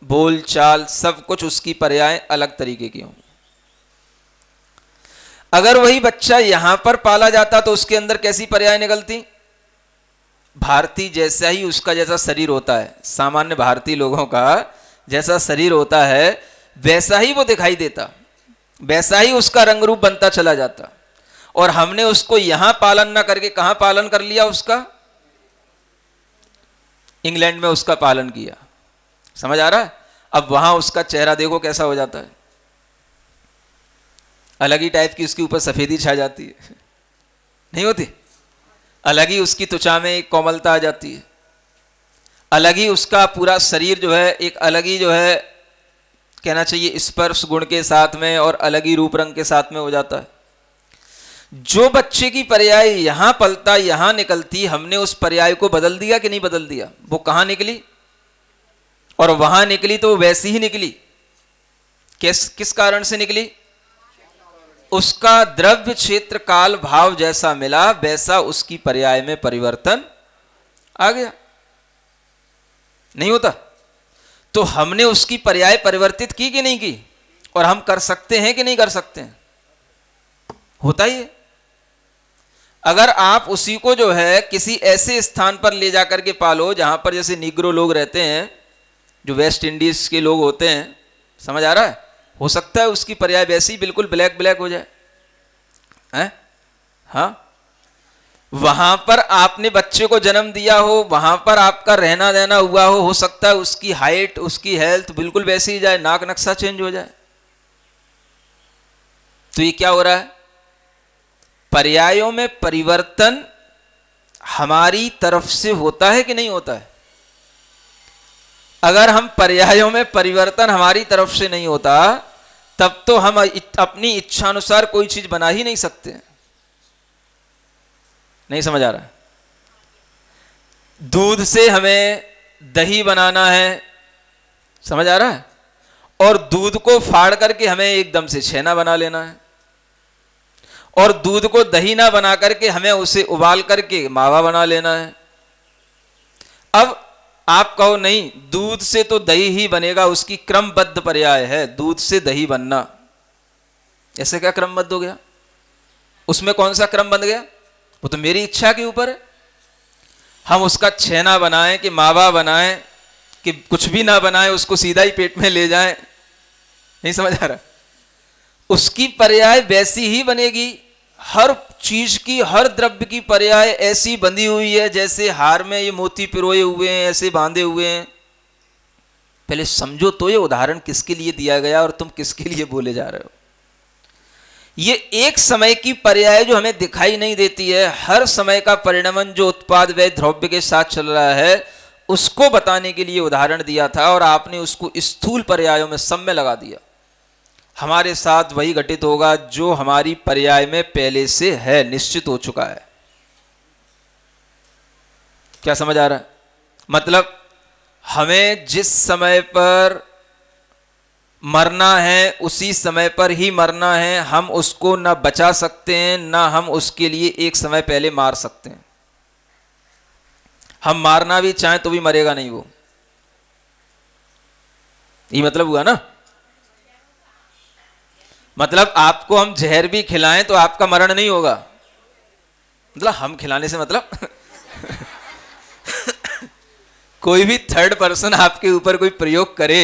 बोल चाल, सब कुछ उसकी पर्याय अलग तरीके की होंगी। अगर वही बच्चा यहां पर पाला जाता तो उसके अंदर कैसी पर्याय निकलती? भारतीय जैसा ही उसका जैसा शरीर होता है, सामान्य भारतीय लोगों का जैसा शरीर होता है वैसा ही वो दिखाई देता, वैसा ही उसका रंग रूप बनता चला जाता। और हमने उसको यहां पालन ना करके कहां पालन कर लिया? उसका इंग्लैंड में उसका पालन किया। समझ आ रहा है? अब वहां उसका चेहरा देखो कैसा हो जाता है, अलग ही टाइप की उसके ऊपर सफेदी छा जाती है, नहीं होती? अलग ही उसकी त्वचा में एक कोमलता आ जाती है, अलग ही उसका पूरा शरीर जो है एक अलग ही जो है कहना चाहिए स्पर्श गुण के साथ में और अलग ही रूप रंग के साथ में हो जाता है। जो बच्चे की पर्याय यहां पलता यहां निकलती, हमने उस पर्याय को बदल दिया कि नहीं बदल दिया? वो कहां निकली और वहां निकली तो वैसी ही निकली। किस कारण से निकली? उसका द्रव्य क्षेत्र काल भाव जैसा मिला वैसा उसकी पर्याय में परिवर्तन आ गया। नहीं होता? तो हमने उसकी पर्याय परिवर्तित की कि नहीं की? और हम कर सकते हैं कि नहीं कर सकते हैं? होता ही है। अगर आप उसी को जो है किसी ऐसे स्थान पर ले जाकर के पालो जहां पर जैसे निग्रो लोग रहते हैं, जो वेस्ट इंडीज के लोग होते हैं, समझ आ रहा है? हो सकता है उसकी पर्याय वैसी बिल्कुल ब्लैक ब्लैक हो जाए हैं? हाँ, वहां पर आपने बच्चे को जन्म दिया हो, वहां पर आपका रहना देना हुआ हो सकता है उसकी हाइट उसकी हेल्थ बिल्कुल वैसी ही जाए, नाक नक्शा चेंज हो जाए। तो ये क्या हो रहा है? पर्यायों में परिवर्तन हमारी तरफ से होता है कि नहीं होता है? अगर हम पर्यायों में परिवर्तन हमारी तरफ से नहीं होता तब तो हम अपनी इच्छानुसार कोई चीज बना ही नहीं सकते। नहीं समझ आ रहा? दूध से हमें दही बनाना है, समझ आ रहा है? और दूध को फाड़ करके हमें एकदम से छेना बना लेना है, और दूध को दही ना बना करके हमें उसे उबाल करके मावा बना लेना है। अब आप कहो नहीं, दूध से तो दही ही बनेगा, उसकी क्रमबद्ध पर्याय है दूध से दही बनना। ऐसे क्या क्रमबद्ध हो गया? उसमें कौन सा क्रम बन गया? वो तो मेरी इच्छा के ऊपर है। हम उसका छेना बनाएं कि मावा बनाएं कि कुछ भी ना बनाएं, उसको सीधा ही पेट में ले जाएं। नहीं समझ आ रहा? उसकी पर्याय वैसी ही बनेगी। हर चीज की, हर द्रव्य की पर्याय ऐसी बंधी हुई है जैसे हार में ये मोती पिरोए हुए हैं, ऐसे बांधे हुए हैं। पहले समझो तो ये उदाहरण किसके लिए दिया गया और तुम किसके लिए बोले जा रहे हो। ये एक समय की पर्याय जो हमें दिखाई नहीं देती है, हर समय का परिणमन जो उत्पाद व द्रव्य के साथ चल रहा है, उसको बताने के लिए उदाहरण दिया था और आपने उसको स्थूल पर्यायों में सब में लगा दिया। हमारे साथ वही घटित होगा जो हमारी पर्याय में पहले से है, निश्चित हो चुका है। क्या समझ आ रहा है? मतलब हमें जिस समय पर मरना है उसी समय पर ही मरना है। हम उसको ना बचा सकते हैं ना हम उसके लिए एक समय पहले मार सकते हैं। हम मारना भी चाहें तो भी मरेगा नहीं वो। ये मतलब हुआ ना? मतलब आपको हम जहर भी खिलाएं तो आपका मरण नहीं होगा। मतलब हम खिलाने से मतलब कोई भी थर्ड पर्सन आपके ऊपर कोई प्रयोग करे,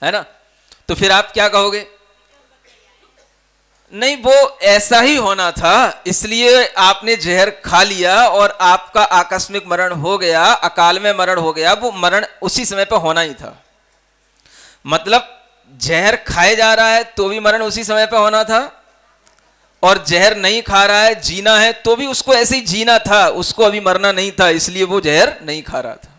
है ना, तो फिर आप क्या कहोगे? नहीं, वो ऐसा ही होना था इसलिए आपने जहर खा लिया और आपका आकस्मिक मरण हो गया, अकाल में मरण हो गया। वो मरण उसी समय पर होना ही था। मतलब जहर खाए जा रहा है तो भी मरण उसी समय पर होना था, और जहर नहीं खा रहा है, जीना है तो भी उसको ऐसे ही जीना था, उसको अभी मरना नहीं था, इसलिए वो जहर नहीं खा रहा था।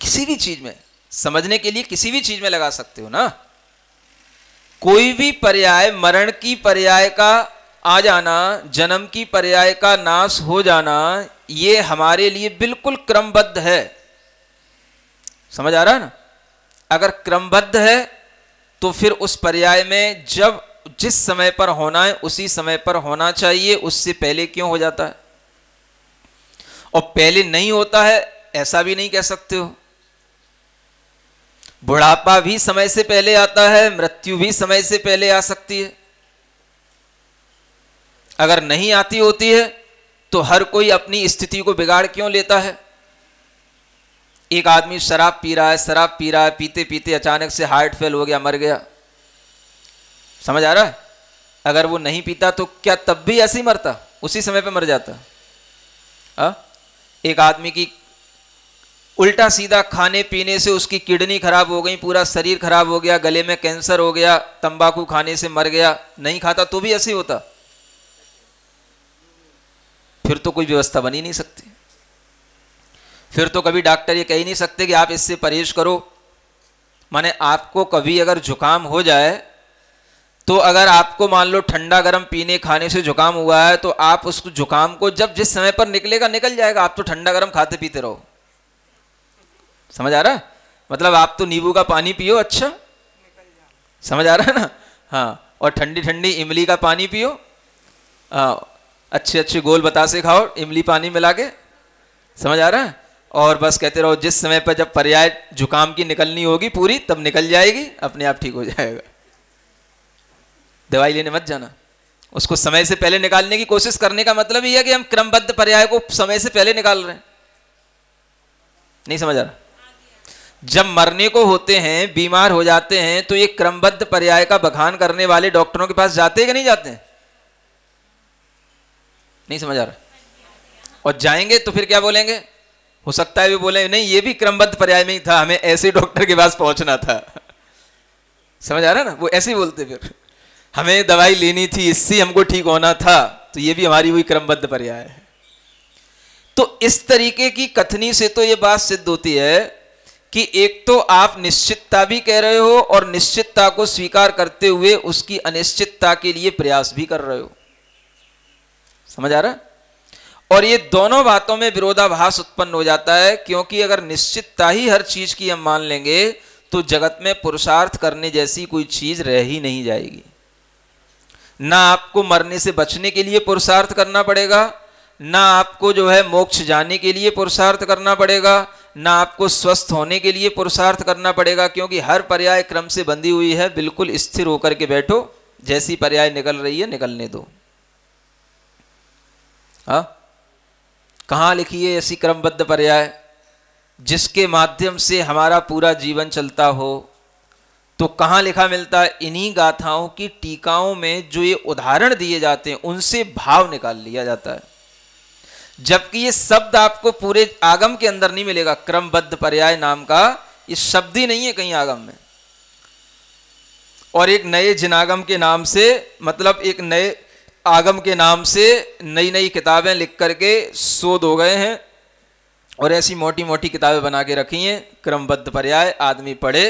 किसी भी चीज में समझने के लिए किसी भी चीज में लगा सकते हो ना। कोई भी पर्याय, मरण की पर्याय का आ जाना, जन्म की पर्याय का नाश हो जाना, ये हमारे लिए बिल्कुल क्रमबद्ध है। समझ आ रहा है ना? अगर क्रमबद्ध है तो फिर उस पर्याय में जब जिस समय पर होना है उसी समय पर होना चाहिए, उससे पहले क्यों हो जाता है? और पहले नहीं होता है ऐसा भी नहीं कह सकते हो। बुढ़ापा भी समय से पहले आता है, मृत्यु भी समय से पहले आ सकती है। अगर नहीं आती होती है तो हर कोई अपनी स्थिति को बिगाड़ क्यों लेता है? एक आदमी शराब पी रहा है, पीते पीते अचानक से हार्ट फेल हो गया, मर गया। समझ आ रहा है? अगर वो नहीं पीता तो क्या तब भी ऐसे ही मरता? उसी समय पे मर जाता। एक आदमी की उल्टा सीधा खाने पीने से उसकी किडनी खराब हो गई, पूरा शरीर खराब हो गया, गले में कैंसर हो गया, तंबाकू खाने से मर गया। नहीं खाता तो भी ऐसे ही होता? फिर तो कोई व्यवस्था बन ही नहीं सकती। फिर तो कभी डॉक्टर ये कह ही नहीं सकते कि आप इससे परहेज करो। माने आपको कभी अगर जुकाम हो जाए तो अगर आपको मान लो ठंडा गर्म पीने खाने से जुकाम हुआ है तो आप उस जुकाम को जब जिस समय पर निकलेगा निकल जाएगा, आप तो ठंडा गर्म खाते पीते रहो। समझ आ रहा है? मतलब आप तो नींबू का पानी पियो, अच्छा समझ आ रहा है ना? हाँ, और ठंडी ठंडी इमली का पानी पियो, अच्छे अच्छे गोल बतासे खाओ इमली पानी मिला के, समझ आ रहा है? और बस कहते रहो, जिस समय पर जब पर्याय जुकाम की निकलनी होगी पूरी तब निकल जाएगी, अपने आप ठीक हो जाएगा। दवाई लेने मत जाना, उसको समय से पहले निकालने की कोशिश करने का मतलब ही है कि हम क्रमबद्ध पर्याय को समय से पहले निकाल रहे हैं। नहीं समझ आ रहा? जब मरने को होते हैं, बीमार हो जाते हैं, तो ये क्रमबद्ध पर्याय का बखान करने वाले डॉक्टरों के पास जाते हैं कि नहीं जाते हैं? नहीं समझ आ रहा? और जाएंगे तो फिर क्या बोलेंगे? हो सकता है भी बोले नहीं ये भी क्रमबद्ध पर्याय में ही था, हमें ऐसे डॉक्टर के पास पहुंचना था। समझ आ रहा है ना? वो ऐसे ही बोलते, फिर हमें दवाई लेनी थी, इससे हमको ठीक होना था, तो ये भी हमारी हुई क्रमबद्ध पर्याय है। तो इस तरीके की कथनी से तो ये बात सिद्ध होती है कि एक तो आप निश्चितता भी कह रहे हो और निश्चितता को स्वीकार करते हुए उसकी अनिश्चितता के लिए प्रयास भी कर रहे हो। समझ आ रहा है? और ये दोनों बातों में विरोधाभास उत्पन्न हो जाता है, क्योंकि अगर निश्चितता ही हर चीज की हम मान लेंगे तो जगत में पुरुषार्थ करने जैसी कोई चीज रह ही नहीं जाएगी। ना आपको मरने से बचने के लिए पुरुषार्थ करना पड़ेगा, ना आपको जो है मोक्ष जाने के लिए पुरुषार्थ करना पड़ेगा, ना आपको स्वस्थ होने के लिए पुरुषार्थ करना पड़ेगा, क्योंकि हर पर्याय क्रम से बंधी हुई है। बिल्कुल स्थिर होकर के बैठो, जैसी पर्याय निकल रही है निकलने दो। हाँ, कहाँ लिखी है ऐसी क्रमबद्ध पर्याय जिसके माध्यम से हमारा पूरा जीवन चलता हो? तो कहाँ लिखा मिलता है? इन्हीं गाथाओं की टीकाओं में जो ये उदाहरण दिए जाते हैं उनसे भाव निकाल लिया जाता है, जबकि ये शब्द आपको पूरे आगम के अंदर नहीं मिलेगा। क्रमबद्ध पर्याय नाम का ये शब्द ही नहीं है कहीं आगम में। और एक नए जिनागम के नाम से, मतलब एक नए आगम के नाम से नई नई किताबें लिख करके शोध हो गए हैं और ऐसी मोटी मोटी किताबें बना के रखी हैं। क्रमबद्ध पर्याय आदमी पढ़े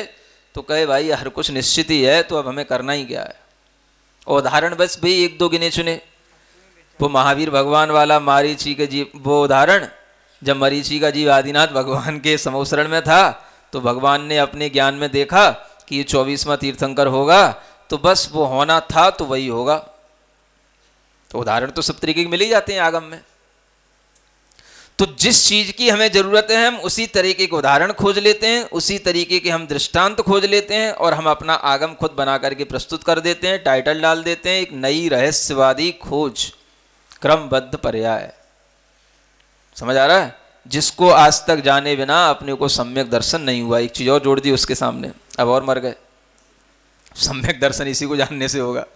तो कहे भाई हर कुछ निश्चित ही है, तो अब हमें करना ही क्या है। और उदाहरण बस भाई एक दो गिने चुने, वो महावीर भगवान वाला मरीचि के जीव, वो उदाहरण जब मरीचि का जीव आदिनाथ भगवान के समोसरण में था तो भगवान ने अपने ज्ञान में देखा कि ये 24वां तीर्थंकर होगा, तो बस वो होना था तो वही होगा। तो उदाहरण तो सब तरीके के मिल ही जाते हैं आगम में। तो जिस चीज की हमें जरूरत है हम उसी तरीके के उदाहरण खोज लेते हैं, उसी तरीके के हम दृष्टांत खोज लेते हैं और हम अपना आगम खुद बना करके प्रस्तुत कर देते हैं, टाइटल डाल देते हैं, एक नई रहस्यवादी खोज, क्रमबद्ध पर्याय। समझ आ रहा है? जिसको आज तक जाने बिना अपने को सम्यक दर्शन नहीं हुआ। एक चीज और जोड़ दी उसके सामने, अब और मर गए। सम्यक दर्शन इसी को जानने से होगा।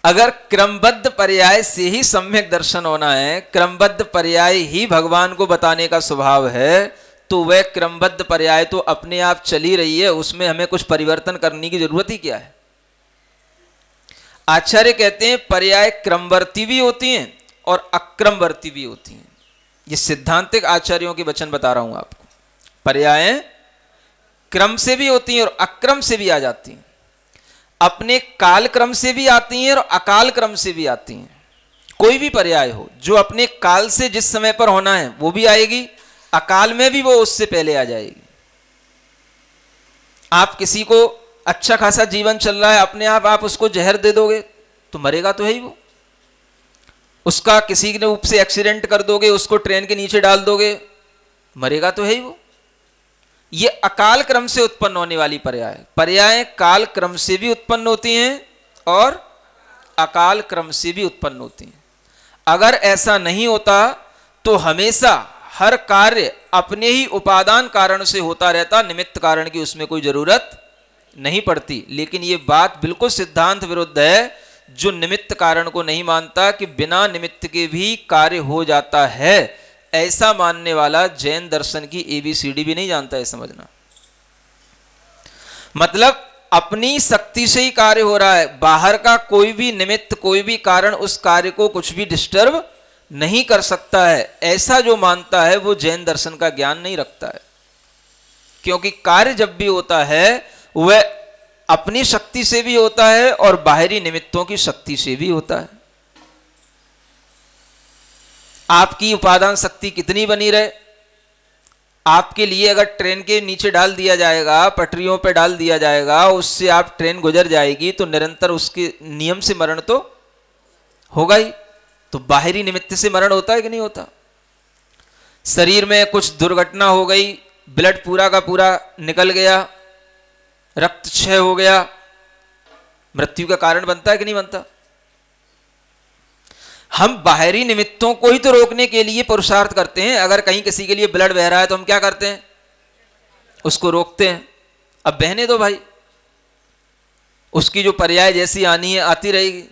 अगर क्रमबद्ध पर्याय से ही सम्यक दर्शन होना है, क्रमबद्ध पर्याय ही भगवान को बताने का स्वभाव है, तो वह क्रमबद्ध पर्याय तो अपने आप चली रही है, उसमें हमें कुछ परिवर्तन करने की जरूरत ही क्या है। आचार्य कहते हैं पर्याय क्रमवर्ती भी होती हैं और अक्रमवर्ती भी होती हैं। ये सिद्धांतिक आचार्यों के वचन बता रहा हूं आपको। पर्याय क्रम से भी होती हैं और अक्रम से भी आ जाती हैं, अपने काल क्रम से भी आती हैं और अकाल क्रम से भी आती हैं। कोई भी पर्याय हो जो अपने काल से जिस समय पर होना है वो भी आएगी, अकाल में भी वो उससे पहले आ जाएगी। आप किसी को अच्छा खासा जीवन चल रहा है, अपने आप उसको जहर दे दोगे तो मरेगा तो है ही वो। उसका किसी के रूप से एक्सीडेंट कर दोगे, उसको ट्रेन के नीचे डाल दोगे, मरेगा तो है ही वो। ये अकाल क्रम से उत्पन्न होने वाली पर्याय। पर्याय काल क्रम से भी उत्पन्न होती हैं और अकाल क्रम से भी उत्पन्न होती हैं। अगर ऐसा नहीं होता तो हमेशा हर कार्य अपने ही उपादान कारण से होता रहता, निमित्त कारण की उसमें कोई जरूरत नहीं पड़ती। लेकिन ये बात बिल्कुल सिद्धांत विरुद्ध है जो निमित्त कारण को नहीं मानता कि बिना निमित्त के भी कार्य हो जाता है। ऐसा मानने वाला जैन दर्शन की ABCD भी नहीं जानता है, समझना। मतलब अपनी शक्ति से ही कार्य हो रहा है, बाहर का कोई भी निमित्त कोई भी कारण उस कार्य को कुछ भी डिस्टर्ब नहीं कर सकता है, ऐसा जो मानता है वो जैन दर्शन का ज्ञान नहीं रखता है। क्योंकि कार्य जब भी होता है वह अपनी शक्ति से भी होता है और बाहरी निमित्तों की शक्ति से भी होता है। आपकी उपादान शक्ति कितनी बनी रहे, आपके लिए अगर ट्रेन के नीचे डाल दिया जाएगा, पटरियों पे डाल दिया जाएगा, उससे आप ट्रेन गुजर जाएगी तो निरंतर उसके नियम से मरण तो होगा ही। तो बाहरी निमित्त से मरण होता है कि नहीं होता। शरीर में कुछ दुर्घटना हो गई, ब्लड पूरा का पूरा निकल गया, रक्त क्षय हो गया, मृत्यु का कारण बनता है कि नहीं बनता। हम बाहरी निमित्तों को ही तो रोकने के लिए पुरुषार्थ करते हैं। अगर कहीं किसी के लिए ब्लड बह रहा है तो हम क्या करते हैं, उसको रोकते हैं। अब बहने दो भाई, उसकी जो पर्याय जैसी आनी है आती रहेगी,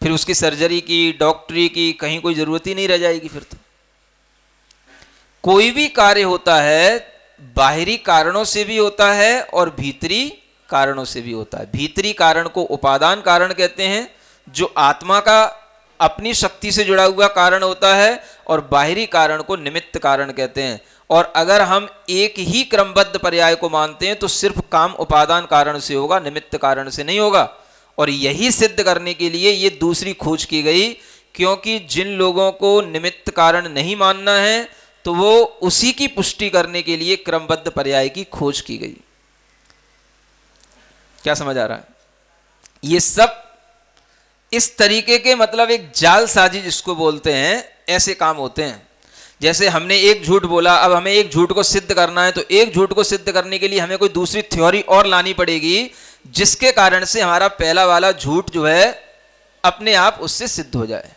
फिर उसकी सर्जरी की, डॉक्टरी की कहीं कोई जरूरत ही नहीं रह जाएगी। फिर तो कोई भी कार्य होता है बाहरी कारणों से भी होता है और भीतरी कारणों से भी होता है। भीतरी कारण को उपादान कारण कहते हैं, जो आत्मा का अपनी शक्ति से जुड़ा हुआ कारण होता है, और बाहरी कारण को निमित्त कारण कहते हैं। और अगर हम एक ही क्रमबद्ध पर्याय को मानते हैं तो सिर्फ काम उपादान कारण से होगा, निमित्त कारण से नहीं होगा। और यही सिद्ध करने के लिए ये दूसरी खोज की गई, क्योंकि जिन लोगों को निमित्त कारण नहीं मानना है तो वो उसी की पुष्टि करने के लिए क्रमबद्ध पर्याय की खोज की गई। क्या समझ आ रहा है। ये सब इस तरीके के मतलब एक जालसाजी जिसको बोलते हैं, ऐसे काम होते हैं। जैसे हमने एक झूठ बोला, अब हमें एक झूठ को सिद्ध करना है, तो एक झूठ को सिद्ध करने के लिए हमें कोई दूसरी थ्योरी और लानी पड़ेगी, जिसके कारण से हमारा पहला वाला झूठ जो है अपने आप उससे सिद्ध हो जाए।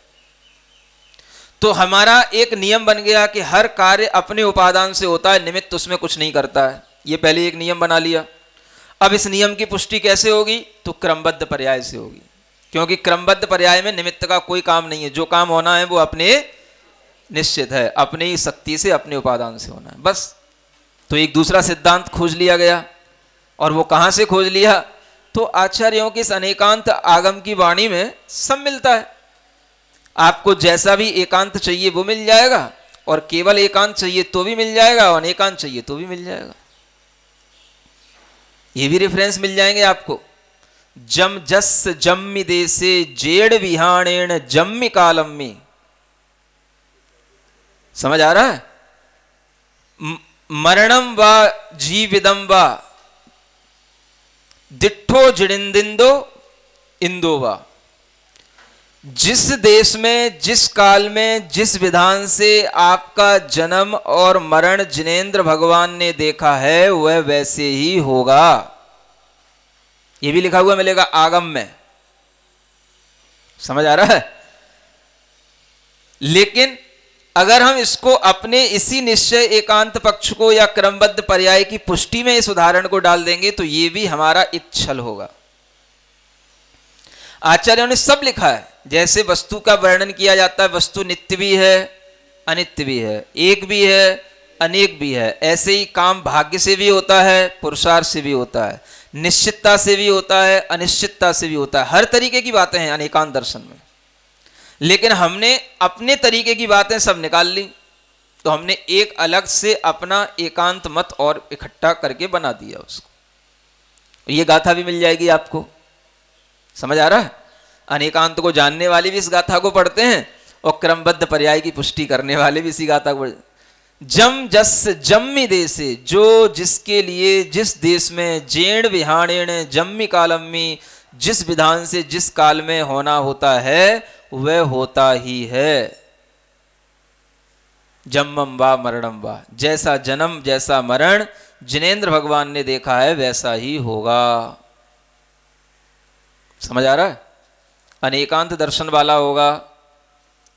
तो हमारा एक नियम बन गया कि हर कार्य अपने उपादान से होता है, निमित्त उसमें कुछ नहीं करता है। ये पहले एक नियम बना लिया। अब इस नियम की पुष्टि कैसे होगी, तो क्रमबद्ध पर्याय से होगी, क्योंकि क्रमबद्ध पर्याय में निमित्त का कोई काम नहीं है। जो काम होना है वो अपने निश्चित है, अपने ही शक्ति से, अपने उपादान से होना है, बस। तो एक दूसरा सिद्धांत खोज लिया गया। और वो कहां से खोज लिया, तो आचार्यों के इस अनेकांत आगम की वाणी में सब मिलता है। आपको जैसा भी एकांत चाहिए वो मिल जाएगा, और केवल एकांत चाहिए तो भी मिल जाएगा, और अनेकांत चाहिए तो भी मिल जाएगा। ये भी रेफरेंस मिल जाएंगे आपको। जम जस जम्मि देसे जेड़ विहाणेण जम्मि कालम्मि। समझ आ रहा है। मरणम वा जीविदम वा दिट्ठो जिड़िंदिंदो इंदो वा। जिस देश में, जिस काल में, जिस विधान से आपका जन्म और मरण जिनेंद्र भगवान ने देखा है वह वैसे ही होगा। यह भी लिखा हुआ मिलेगा आगम में। समझ आ रहा है। लेकिन अगर हम इसको अपने इसी निश्चय एकांत पक्ष को या क्रमबद्ध पर्याय की पुष्टि में इस उदाहरण को डाल देंगे तो यह भी हमारा एक छल होगा। आचार्यों ने सब लिखा है। जैसे वस्तु का वर्णन किया जाता है, वस्तु नित्य भी है, अनित्य भी है, एक भी है, अनेक भी है। ऐसे ही काम भाग्य से भी होता है, पुरुषार्थ से भी होता है, निश्चितता से भी होता है, अनिश्चितता से भी होता है। हर तरीके की बातें हैं अनेकांत दर्शन में। लेकिन हमने अपने तरीके की बातें सब निकाल ली, तो हमने एक अलग से अपना एकांत मत और इकट्ठा करके बना दिया उसको। ये गाथा भी मिल जाएगी आपको। समझ आ रहा है। अनेकांत को जानने वाले भी इस गाथा को पढ़ते हैं, और क्रमबद्ध पर्याय की पुष्टि करने वाले भी इसी गाथा को। जम जस जम्मि देसे, जो जिसके लिए जिस देश में, जेण विहाणेण जम्मि कालम्मि, जिस विधान से जिस काल में होना होता है वह होता ही है। जन्मम वा मरणम वा, जैसा जन्म जैसा मरण जिनेंद्र भगवान ने देखा है वैसा ही होगा। समझ आ रहा है। अनेकांत दर्शन वाला होगा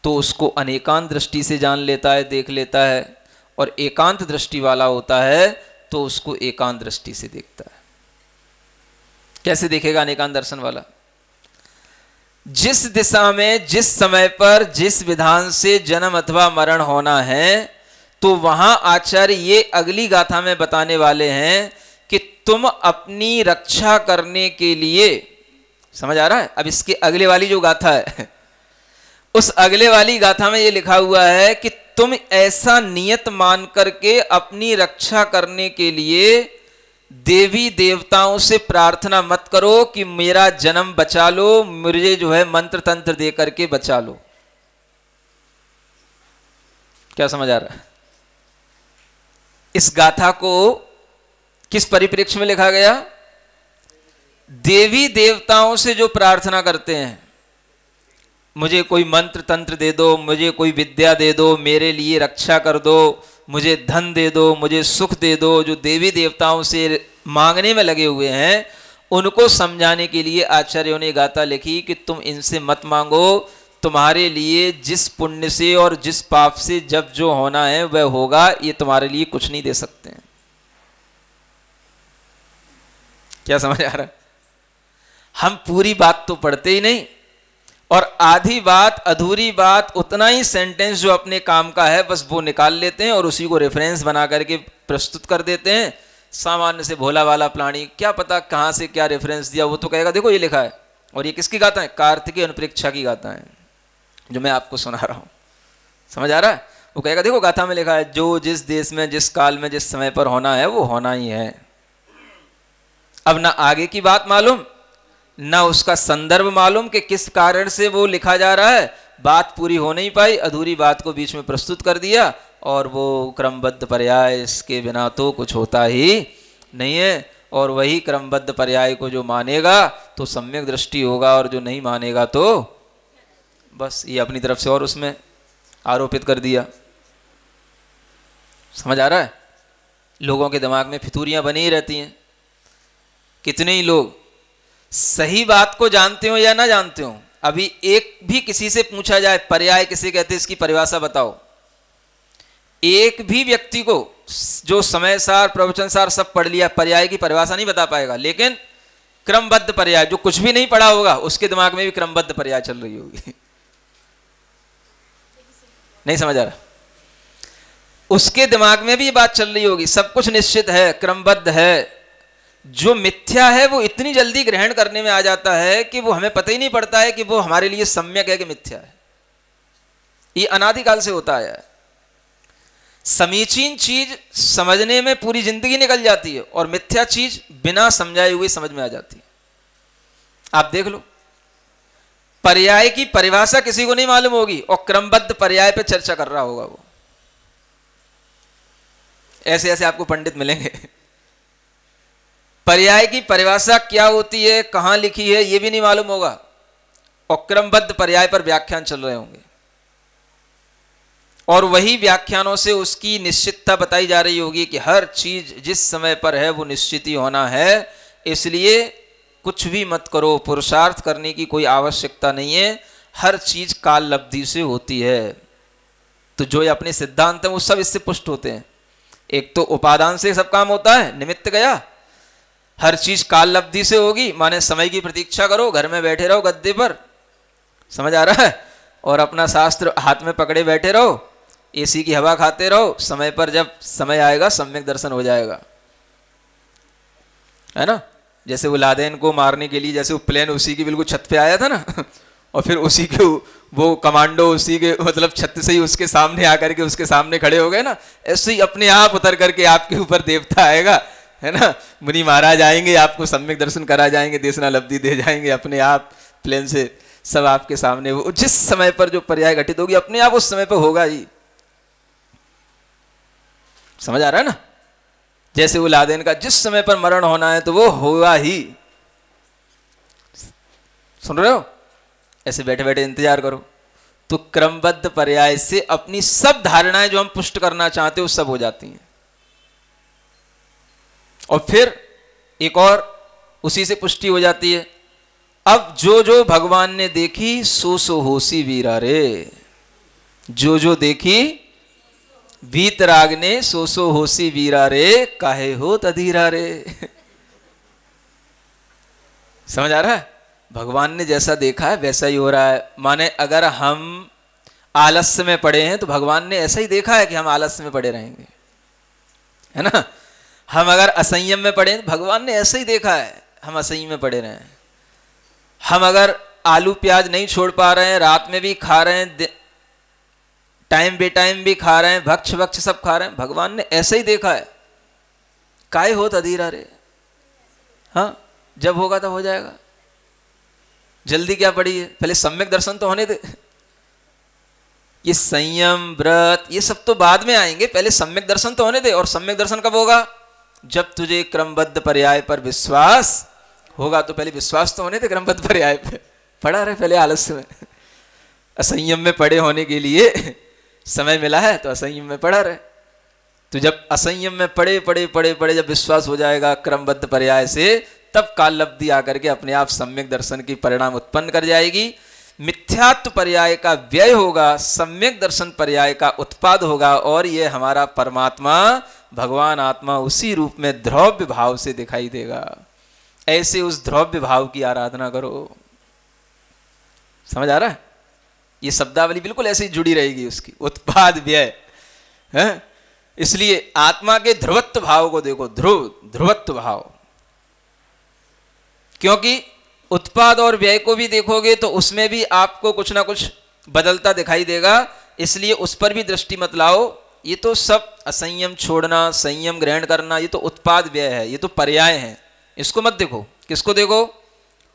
तो उसको अनेकांत दृष्टि से जान लेता है, देख लेता है, और एकांत दृष्टि वाला होता है तो उसको एकांत दृष्टि से देखता है। कैसे देखेगा अनेकांत दर्शन वाला? जिस दिशा में, जिस समय पर, जिस विधान से जन्म अथवा मरण होना है, तो वहां आचार्य ये अगली गाथा में बताने वाले हैं कि तुम अपनी रक्षा करने के लिए, समझ आ रहा है। अब इसके अगले वाली जो गाथा है उस अगले वाली गाथा में ये लिखा हुआ है कि तुम ऐसा नियत मान करके अपनी रक्षा करने के लिए देवी देवताओं से प्रार्थना मत करो कि मेरा जन्म बचा लो, मुझे जो है मंत्र तंत्र दे करके बचा लो। क्या समझ आ रहा है? इस गाथा को किस परिप्रेक्ष्य में लिखा गया? देवी देवताओं से जो प्रार्थना करते हैं, मुझे कोई मंत्र तंत्र दे दो, मुझे कोई विद्या दे दो, मेरे लिए रक्षा कर दो, मुझे धन दे दो, मुझे सुख दे दो, जो देवी देवताओं से मांगने में लगे हुए हैं, उनको समझाने के लिए आचार्यों ने गाथा लिखी कि तुम इनसे मत मांगो, तुम्हारे लिए जिस पुण्य से और जिस पाप से जब जो होना है वह होगा, ये तुम्हारे लिए कुछ नहीं दे सकते हैं। क्या समझ आ रहा है? हम पूरी बात तो पढ़ते ही नहीं, और आधी बात, अधूरी बात, उतना ही सेंटेंस जो अपने काम का है बस वो निकाल लेते हैं और उसी को रेफरेंस बना करके प्रस्तुत कर देते हैं। सामान्य से भोला वाला प्राणी क्या पता कहाँ से क्या रेफरेंस दिया, वो तो कहेगा देखो ये लिखा है। और ये किसकी गाथा है? कार्तिकेय अनुप्रेक्षा की गाथा है जो मैं आपको सुना रहा हूँ। समझ आ रहा है? वो कहेगा देखो गाथा में लिखा है, जो जिस देश में, जिस काल में, जिस समय पर होना है वो होना ही है। अब ना आगे की बात मालूम, ना उसका संदर्भ मालूम कि किस कारण से वो लिखा जा रहा है, बात पूरी हो नहीं पाई, अधूरी बात को बीच में प्रस्तुत कर दिया, और वो क्रमबद्ध पर्याय, इसके बिना तो कुछ होता ही नहीं है। और वही क्रमबद्ध पर्याय को जो मानेगा तो सम्यक दृष्टि होगा, और जो नहीं मानेगा तो बस ये अपनी तरफ से और उसमें आरोपित कर दिया। समझ आ रहा है? लोगों के दिमाग में फितूरियां बनी ही रहती हैं। कितने ही लोग सही बात को जानते हो या ना जानते हो, अभी एक भी किसी से पूछा जाए पर्याय किसे कहते हैं, इसकी परिभाषा बताओ, एक भी व्यक्ति को जो समय सार प्रवचन सार सब पढ़ लिया, पर्याय की परिभाषा नहीं बता पाएगा। लेकिन क्रमबद्ध पर्याय, जो कुछ भी नहीं पढ़ा होगा उसके दिमाग में भी क्रमबद्ध पर्याय चल रही होगी। नहीं समझ आ रहा? उसके दिमाग में भी ये बात चल रही होगी, सब कुछ निश्चित है, क्रमबद्ध है। जो मिथ्या है वो इतनी जल्दी ग्रहण करने में आ जाता है कि वो हमें पता ही नहीं पड़ता है कि वो हमारे लिए सम्यक है कि मिथ्या है। ये अनादिकाल से होता आया है। समीचीन चीज समझने में पूरी जिंदगी निकल जाती है, और मिथ्या चीज बिना समझाए हुए समझ में आ जाती है। आप देख लो, पर्याय की परिभाषा किसी को नहीं मालूम होगी और क्रमबद्ध पर्याय पे चर्चा कर रहा होगा वो। ऐसे ऐसे आपको पंडित मिलेंगे। पर्याय की परिभाषा क्या होती है, कहां लिखी है, यह भी नहीं मालूम होगा, और क्रमबद्ध पर्याय पर व्याख्यान चल रहे होंगे, और वही व्याख्यानों से उसकी निश्चितता बताई जा रही होगी कि हर चीज जिस समय पर है वो निश्चित ही होना है, इसलिए कुछ भी मत करो, पुरुषार्थ करने की कोई आवश्यकता नहीं है, हर चीज काल लब्धि से होती है। तो जो ये अपने सिद्धांत है वो सब इससे पुष्ट होते हैं। एक तो उपादान से सब काम होता है, निमित्त गया, हर चीज काल लब्धि से होगी, माने समय की प्रतीक्षा करो, घर में बैठे रहो गद्दे पर, समझ आ रहा है, और अपना शास्त्र हाथ में पकड़े बैठे रहो, एसी की हवा खाते रहो, समय पर जब समय आएगा सम्यक दर्शन हो जाएगा, है ना। जैसे वो लादेन को मारने के लिए जैसे वो प्लेन उसी की बिल्कुल छत पे आया था ना और फिर उसी के वो कमांडो उसी के मतलब छत से ही उसके सामने आकर के उसके सामने खड़े हो गए ना, ऐसे ही अपने आप उतर करके आपके ऊपर देवता आएगा, है ना, मुनि महाराज आएंगे, आपको सम्यक दर्शन करा जाएंगे, देशना लब्धि दे जाएंगे, अपने आप प्लेन से सब आपके सामने। वो जिस समय पर जो पर्याय घटित होगी अपने आप उस समय पर होगा ही। समझ आ रहा है ना? जैसे वो लादेन का जिस समय पर मरण होना है तो वो होगा ही। सुन रहे हो? ऐसे बैठे बैठे इंतजार करो, तो क्रमबद्ध पर्याय से अपनी सब धारणाएं जो हम पुष्ट करना चाहते हो सब हो जाती हैं। और फिर एक और उसी से पुष्टि हो जाती है, अब जो जो भगवान ने देखी सो सो होसी वीरा रे, जो जो देखी वीतराग ने सो सो होसी वीरा रे, काहे हो तधीरा रे। समझ आ रहा है? भगवान ने जैसा देखा है वैसा ही हो रहा है। माने अगर हम आलस्य में पड़े हैं तो भगवान ने ऐसा ही देखा है कि हम आलस्य में पड़े रहेंगे, है ना। हम अगर असंयम में पड़े तो भगवान ने ऐसा ही देखा है हम असंयम में पड़े रहें। हम अगर आलू प्याज नहीं छोड़ पा रहे हैं, रात में भी खा रहे हैं, टाइम बे टाइम भी खा रहे हैं, भक्ष भक्ष सब खा रहे हैं, भगवान ने ऐसे ही देखा है। काय होत अधीरा रे, हाँ जब होगा तब हो जाएगा, जल्दी क्या पड़ी है, पहले सम्यक दर्शन तो होने दे। ये संयम व्रत ये सब तो बाद में आएंगे, पहले सम्यक दर्शन तो होने दे। और सम्यक दर्शन कब होगा, जब तुझे क्रमबद्ध पर्याय पर विश्वास होगा। तो पहले विश्वास तो होने दे क्रमबद्ध पर्याय पे, पड़ा रहे पहले आलस्य में। असंयम में पड़े होने के लिए समय मिला है तो असंयम में पड़ा रहे। तो जब असंयम में पड़े पड़े पड़े पड़े जब विश्वास हो जाएगा क्रमबद्ध पर्याय से, तब काल लब्धि आकर के अपने आप सम्यक दर्शन की परिणाम उत्पन्न कर जाएगी। मिथ्यात्व पर्याय का व्यय होगा, सम्यक दर्शन पर्याय का उत्पाद होगा, और ये हमारा परमात्मा भगवान आत्मा उसी रूप में ध्रुव्य भाव से दिखाई देगा। ऐसे उस ध्रुव्य भाव की आराधना करो। समझ आ रहा है? ये शब्दावली बिल्कुल ऐसे ही जुड़ी रहेगी उसकी, उत्पाद व्यय है। इसलिए आत्मा के ध्रुवत्व भाव को देखो, ध्रुवत्व भाव, क्योंकि उत्पाद और व्यय को भी देखोगे तो उसमें भी आपको कुछ ना कुछ बदलता दिखाई देगा। इसलिए उस पर भी दृष्टि मत लाओ। ये तो सब असंयम छोड़ना, संयम ग्रहण करना, ये तो उत्पाद व्यय है, ये तो पर्याय है। इसको मत देखो। किसको देखो?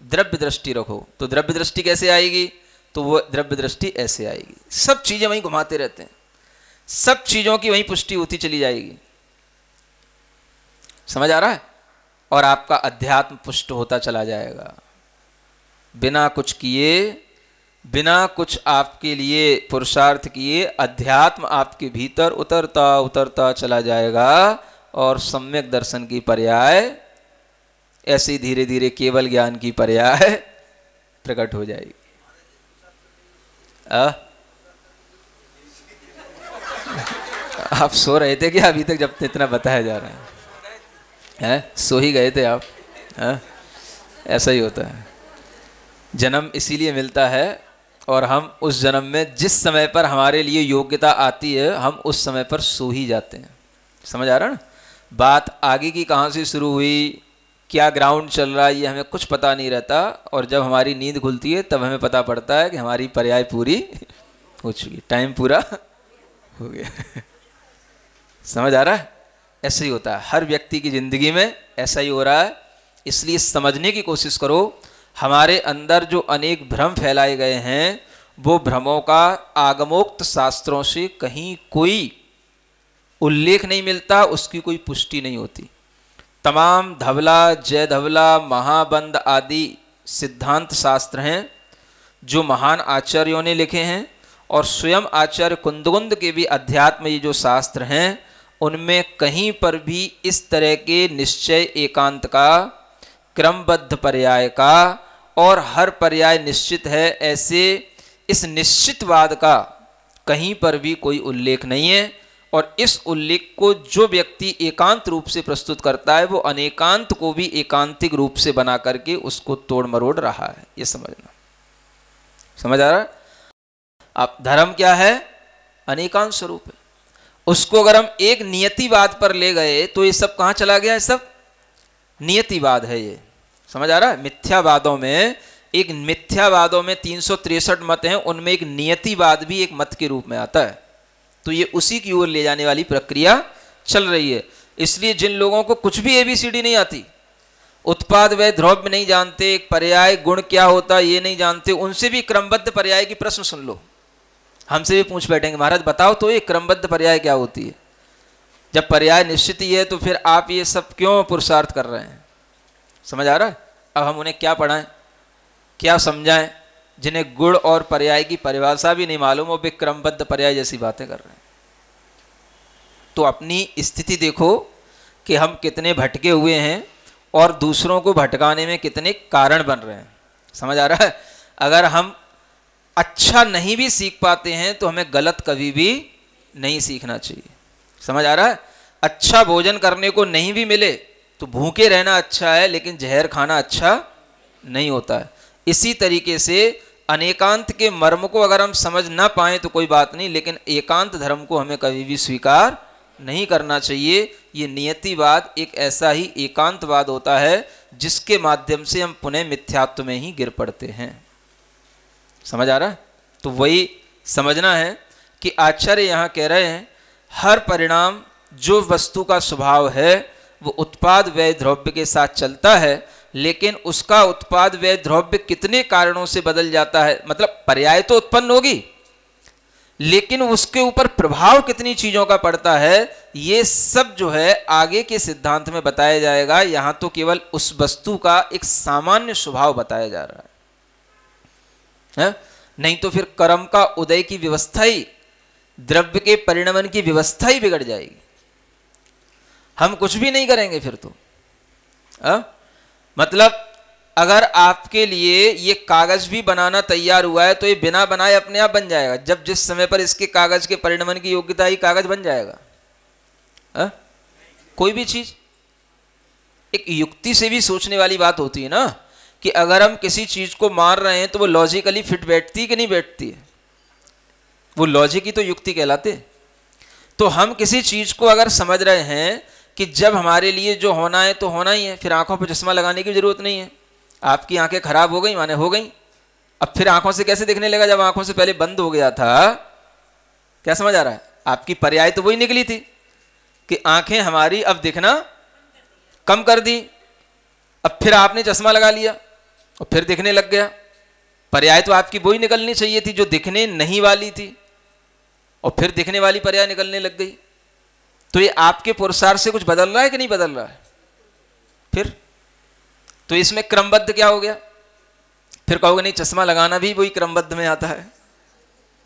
द्रव्य दृष्टि रखो। तो द्रव्य दृष्टि कैसे आएगी? तो वो द्रव्य दृष्टि ऐसे आएगी। सब चीजें वहीं घुमाते रहते हैं, सब चीजों की वहीं पुष्टि होती चली जाएगी। समझ आ रहा है? और आपका अध्यात्म पुष्ट होता चला जाएगा। बिना कुछ किए, बिना कुछ आपके लिए पुरुषार्थ किए, अध्यात्म आपके भीतर उतरता उतरता चला जाएगा और सम्यक दर्शन की पर्याय ऐसे धीरे धीरे केवल ज्ञान की पर्याय प्रकट हो जाएगी। आप सो रहे थे क्या अभी तक जब इतना बताया जा रहा है? सो ही गए थे आप? ऐसा ही होता है। जन्म इसीलिए मिलता है, और हम उस जन्म में जिस समय पर हमारे लिए योग्यता आती है हम उस समय पर सो ही जाते हैं। समझ आ रहा है ना? बात आगे की कहाँ से शुरू हुई, क्या ग्राउंड चल रहा है, ये हमें कुछ पता नहीं रहता। और जब हमारी नींद खुलती है तब हमें पता पड़ता है कि हमारी पर्याय पूरी हो चुकी, टाइम पूरा हो गया। समझ आ रहा है? ऐसे ही होता है हर व्यक्ति की जिंदगी में, ऐसा ही हो रहा है। इसलिए समझने की कोशिश करो। हमारे अंदर जो अनेक भ्रम फैलाए गए हैं, वो भ्रमों का आगमोक्त शास्त्रों से कहीं कोई उल्लेख नहीं मिलता, उसकी कोई पुष्टि नहीं होती। तमाम धवला, जय धवला, महाबंद आदि सिद्धांत शास्त्र हैं जो महान आचार्यों ने लिखे हैं, और स्वयं आचार्य कुंदगुंद के भी अध्यात्म ये जो शास्त्र हैं उनमें कहीं पर भी इस तरह के निश्चय एकांत का, क्रमबद्ध पर्याय का, और हर पर्याय निश्चित है, ऐसे इस निश्चितवाद का कहीं पर भी कोई उल्लेख नहीं है। और इस उल्लेख को जो व्यक्ति एकांत रूप से प्रस्तुत करता है वो अनेकांत को भी एकांतिक रूप से बना करके उसको तोड़ मरोड़ रहा है। ये समझना। समझ आ रहा है? अब धर्म क्या है? अनेकांत स्वरूप है। उसको अगर हम एक नियतिवाद पर ले गए तो ये सब कहाँ चला गया? ये सब नियतिवाद है। ये समझ आ रहा है? मिथ्यावादों में 363 मत हैं, उनमें एक नियतिवाद भी एक मत के रूप में आता है। तो ये उसी की ओर ले जाने वाली प्रक्रिया चल रही है। इसलिए जिन लोगों को कुछ भी ABCD नहीं आती, उत्पाद व ध्रुव नहीं जानते, पर्याय गुण क्या होता ये नहीं जानते, उनसे भी क्रमबद्ध पर्याय की प्रश्न सुन लो। हमसे भी पूछ बैठेंगे, महाराज बताओ तो ये क्रमबद्ध पर्याय क्या होती है? जब पर्याय निश्चित ही है तो फिर आप ये सब क्यों पुरुषार्थ कर रहे हैं? समझ आ रहा है? अब हम उन्हें क्या पढ़ाएं, क्या समझाएं, जिन्हें गुण और पर्याय की परिभाषा भी नहीं मालूम, वो भी क्रमबद्ध पर्याय जैसी बातें कर रहे हैं। तो अपनी स्थिति देखो कि हम कितने भटके हुए हैं और दूसरों को भटकाने में कितने कारण बन रहे हैं। समझ आ रहा है? अगर हम अच्छा नहीं भी सीख पाते हैं तो हमें गलत कभी भी नहीं सीखना चाहिए। समझ आ रहा है? अच्छा भोजन करने को नहीं भी मिले तो भूखे रहना अच्छा है, लेकिन जहर खाना अच्छा नहीं होता है। इसी तरीके से अनेकांत के मर्म को अगर हम समझ ना पाए तो कोई बात नहीं, लेकिन एकांत धर्म को हमें कभी भी स्वीकार नहीं करना चाहिए। ये नियतिवाद एक ऐसा ही एकांतवाद होता है जिसके माध्यम से हम पुनः मिथ्यात्व में ही गिर पड़ते हैं। समझ आ रहा है? तो वही समझना है कि आचार्य यहाँ कह रहे हैं हर परिणाम जो वस्तु का स्वभाव है वो उत्पाद व्यय द्रव्य के साथ चलता है, लेकिन उसका उत्पाद व्यय द्रव्य कितने कारणों से बदल जाता है, मतलब पर्याय तो उत्पन्न होगी लेकिन उसके ऊपर प्रभाव कितनी चीजों का पड़ता है, ये सब जो है आगे के सिद्धांत में बताया जाएगा। यहां तो केवल उस वस्तु का एक सामान्य स्वभाव बताया जा रहा है? नहीं तो फिर कर्म का उदय की व्यवस्था ही, द्रव्य के परिणमन की व्यवस्था ही बिगड़ जाएगी, हम कुछ भी नहीं करेंगे फिर तो। मतलब अगर आपके लिए ये कागज भी बनाना तैयार हुआ है तो ये बिना बनाए अपने आप बन जाएगा, जब जिस समय पर इसके कागज के परिणमन की योग्यता ही कागज बन जाएगा। कोई भी चीज एक युक्ति से भी सोचने वाली बात होती है ना, कि अगर हम किसी चीज को मार रहे हैं तो वो लॉजिकली फिट बैठती है कि नहीं बैठती है, वो लॉजिक ही तो युक्ति कहलाते। तो हम किसी चीज को अगर समझ रहे हैं कि जब हमारे लिए जो होना है तो होना ही है, फिर आंखों पर चश्मा लगाने की जरूरत नहीं है। आपकी आंखें खराब हो गई माने हो गई, अब फिर आंखों से कैसे दिखने लगा जब आंखों से पहले बंद हो गया था? क्या समझ आ रहा है? आपकी पर्याय तो वही निकली थी कि आंखें हमारी अब दिखना कम कर दी, अब फिर आपने चश्मा लगा लिया और फिर दिखने लग गया। पर्याय तो आपकी वही निकलनी चाहिए थी जो दिखने नहीं वाली थी, और फिर दिखने वाली पर्याय निकलने लग गई। तो ये आपके पुरुषार्थ से कुछ बदल रहा है कि नहीं बदल रहा है? फिर तो इसमें क्रमबद्ध क्या हो गया? फिर कहोगे नहीं चश्मा लगाना भी वही क्रमबद्ध में आता है,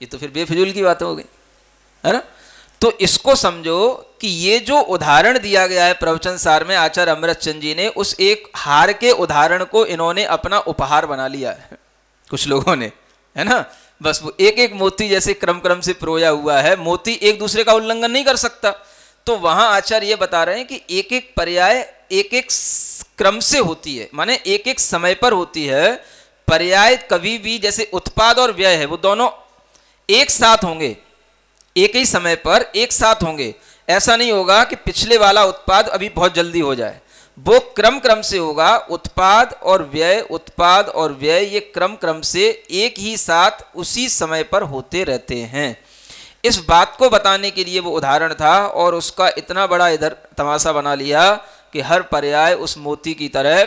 ये तो फिर बेफिजूल की बात हो गई, है ना? तो इसको समझो कि ये जो उदाहरण दिया गया है प्रवचन सार में आचार्य अमृतचंद जी ने, उस एक हार के उदाहरण को इन्होंने अपना उपहार बना लिया है कुछ लोगों ने, है ना? बस वो एक एक मोती जैसे क्रम क्रम से पिरोया हुआ है, मोती एक दूसरे का उल्लंघन नहीं कर सकता। तो वहां आचार्य ये बता रहे हैं कि एक एक पर्याय एक एक क्रम से होती है, माने एक एक समय पर होती है। पर्याय कभी भी जैसे उत्पाद और व्यय है वो दोनों एक साथ होंगे, एक ही समय पर एक साथ होंगे। ऐसा नहीं होगा कि पिछले वाला उत्पाद अभी बहुत जल्दी हो जाए, वो क्रम क्रम से होगा। उत्पाद और व्यय, उत्पाद और व्यय ये क्रम क्रम से एक ही साथ उसी समय पर होते रहते हैं। इस बात को बताने के लिए वो उदाहरण था, और उसका इतना बड़ा इधर तमाशा बना लिया कि हर पर्याय उस मोती की तरह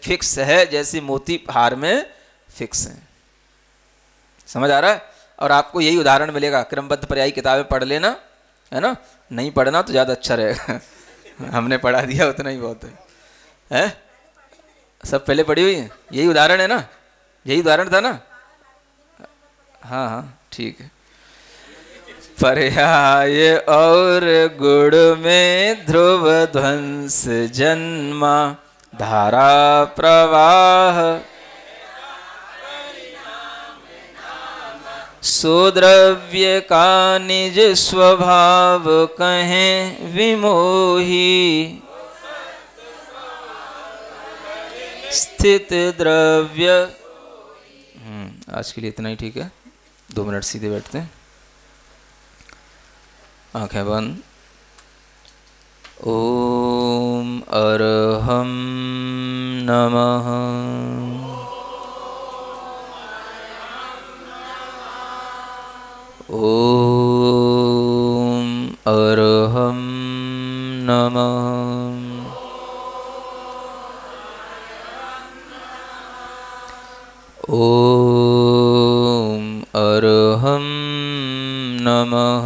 फिक्स है जैसे मोती हार में फिक्स है। समझ आ रहा है? और आपको यही उदाहरण मिलेगा। क्रमबद्ध पर्यायी किताबें पढ़ लेना, है ना? नहीं पढ़ना तो ज़्यादा अच्छा रहेगा हमने पढ़ा दिया उतना ही बहुत है। सब पहले पढ़ी हुई है, यही उदाहरण है ना? यही उदाहरण था ना? हाँ हाँ ठीक है। पर्याय और गुण में ध्रुव ध्वंस जन्मा, धारा प्रवाह सुद्रव्य का निज स्वभाव कहें विमोही, स्थित द्रव्य। आज के लिए इतना ही ठीक है, 2 मिनट सीधे बैठते हैं, आंखें बंद। ओम अरहम नमः। ओम अरहम नमः। ओम अरहम नमः।